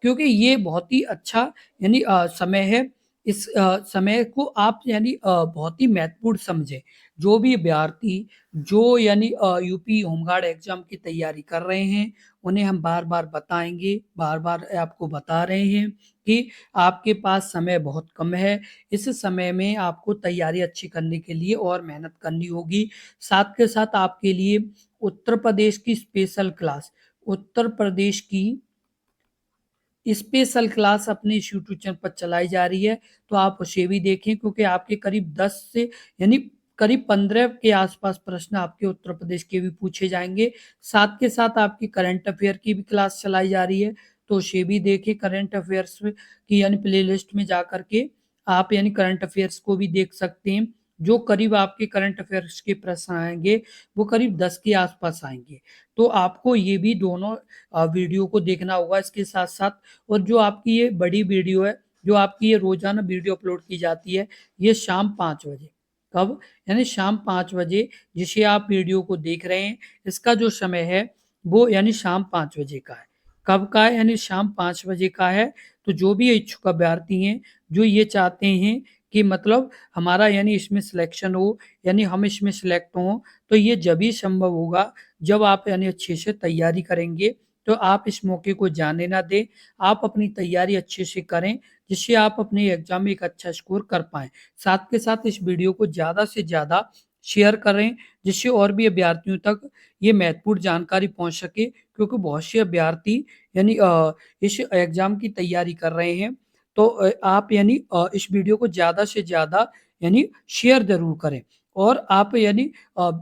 क्योंकि ये बहुत ही अच्छा यानी समय है। इस समय को आप यानी बहुत ही महत्वपूर्ण समझें। जो भी अभ्यर्थी जो यानी यूपी होमगार्ड एग्जाम की तैयारी कर रहे हैं, उन्हें हम बार-बार बताएँगे, बार-बार आपको बता रहे हैं कि आपके पास समय बहुत कम है। इस समय में आपको तैयारी अच्छी करने के लिए और मेहनत करनी होगी। साथ के साथ आपके लिए उत्तर प्रदेश की स्पेशल क्लास, उत्तर प्रदेश की स्पेशल क्लास अपने इस यूट्यूब चैनल पर चलाई जा रही है, तो आप उसे भी देखें, क्योंकि आपके करीब 10 से यानी करीब 15 के आसपास प्रश्न आपके उत्तर प्रदेश के भी पूछे जाएँगे। साथ के साथ आपकी करंट अफ़ेयर की भी क्लास चलाई जा रही है, तो उसे भी देखें। करंट अफ़ेयर्स की यानी प्लेलिस्ट में जाकर के आप यानी करंट अफ़ेयर्स को भी देख सकते हैं। जो करीब आपके करंट अफ़ेयर्स के प्रश्न आएँगे, वो करीब 10 के आसपास आएँगे। तो आपको ये भी दोनों वीडियो को देखना होगा इसके साथ-साथ। और जो आपकी ये बड़ी वीडियो है, जो आपकी ये रोज़ाना वीडियो अपलोड की जाती है, ये शाम 5 बजे। कब? यानी शाम 5 बजे जिसे आप वीडियो को देख रहे हैं, इसका जो समय है, वो यानी शाम 5 बजे का है। कब का है? यानी शाम 5 बजे का है। तो जो भी इच्छुक अभ्यर्थी हैं, जो ये चाहते हैं कि मतलब हमारा यानी इसमें सिलेक्शन हो, यानी हम इसमें सिलेक्ट हों, तो ये जभी संभव होगा जब आप यानी अच्छे से तैयारी करेंगे। तो आप इस मौके को जाने ना दें। आप अपनी तैयारी अच्छे से करें, जिससे आप अपने एग्ज़ाम में एक अच्छा स्कोर कर पाएँ। साथ के साथ इस वीडियो को ज़्यादा से ज़्यादा शेयर करें, जिससे और भी अभ्यर्थियों तक ये महत्वपूर्ण जानकारी पहुँच सके, क्योंकि बहुत से अभ्यर्थी यानी इस एग्ज़ाम की तैयारी कर रहे हैं। तो आप यानी इस वीडियो को ज़्यादा से ज़्यादा यानी शेयर ज़रूर करें। और आप यानी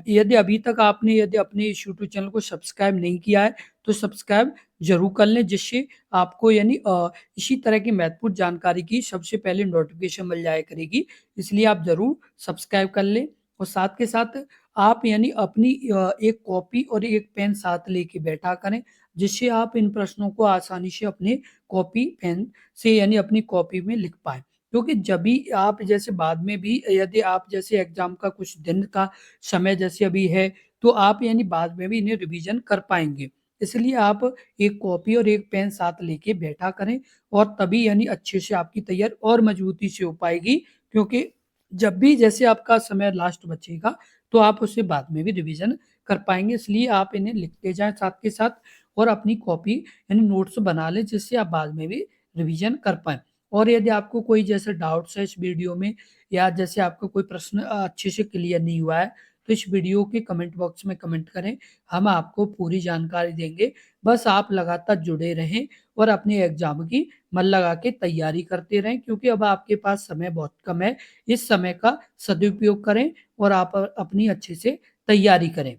यदि अभी तक आपने यदि अपने इस यूट्यूब चैनल को सब्सक्राइब नहीं किया है, तो सब्सक्राइब ज़रूर कर लें, जिससे आपको यानी इसी तरह की महत्वपूर्ण जानकारी की सबसे पहले नोटिफ़िकेशन मिल जाया करेगी। इसलिए आप ज़रूर सब्सक्राइब कर लें। और साथ के साथ आप यानी अपनी एक कॉपी और एक पेन साथ लेके बैठा करें, जिससे आप इन प्रश्नों को आसानी से अपने कॉपी पेन से यानी अपनी कॉपी में लिख पाएँ। क्योंकि जब भी आप जैसे बाद में भी यदि आप जैसे एग्ज़ाम का कुछ दिन का समय जैसे अभी है, तो आप यानी बाद में भी इन्हें रिवीज़न कर पाएँगे। इसलिए आप एक कॉपी और एक पेन साथ लेके बैठा करें, और तभी यानी अच्छे से आपकी तैयारी और मज़बूती से हो पाएगी, क्योंकि जब भी जैसे आपका समय लास्ट बचेगा, तो आप उसे बाद में भी रिवीज़न कर पाएँगे, इसलिए आप इन्हें लिखते जाएँ साथ के साथ और अपनी कॉपी यानी नोट्स बना लें, जिससे आप बाद में भी रिवीजन कर पाएँ। और यदि आपको कोई जैसे डाउट्स है इस वीडियो में या जैसे आपका कोई प्रश्न अच्छे से क्लियर नहीं हुआ है, तो इस वीडियो के कमेंट बॉक्स में कमेंट करें, हम आपको पूरी जानकारी देंगे। बस आप लगातार जुड़े रहें और अपने एग्ज़ाम की मन लगा के तैयारी करते रहें, क्योंकि अब आपके पास समय बहुत कम है। इस समय का सदुपयोग करें और आप अपनी अच्छे से तैयारी करें।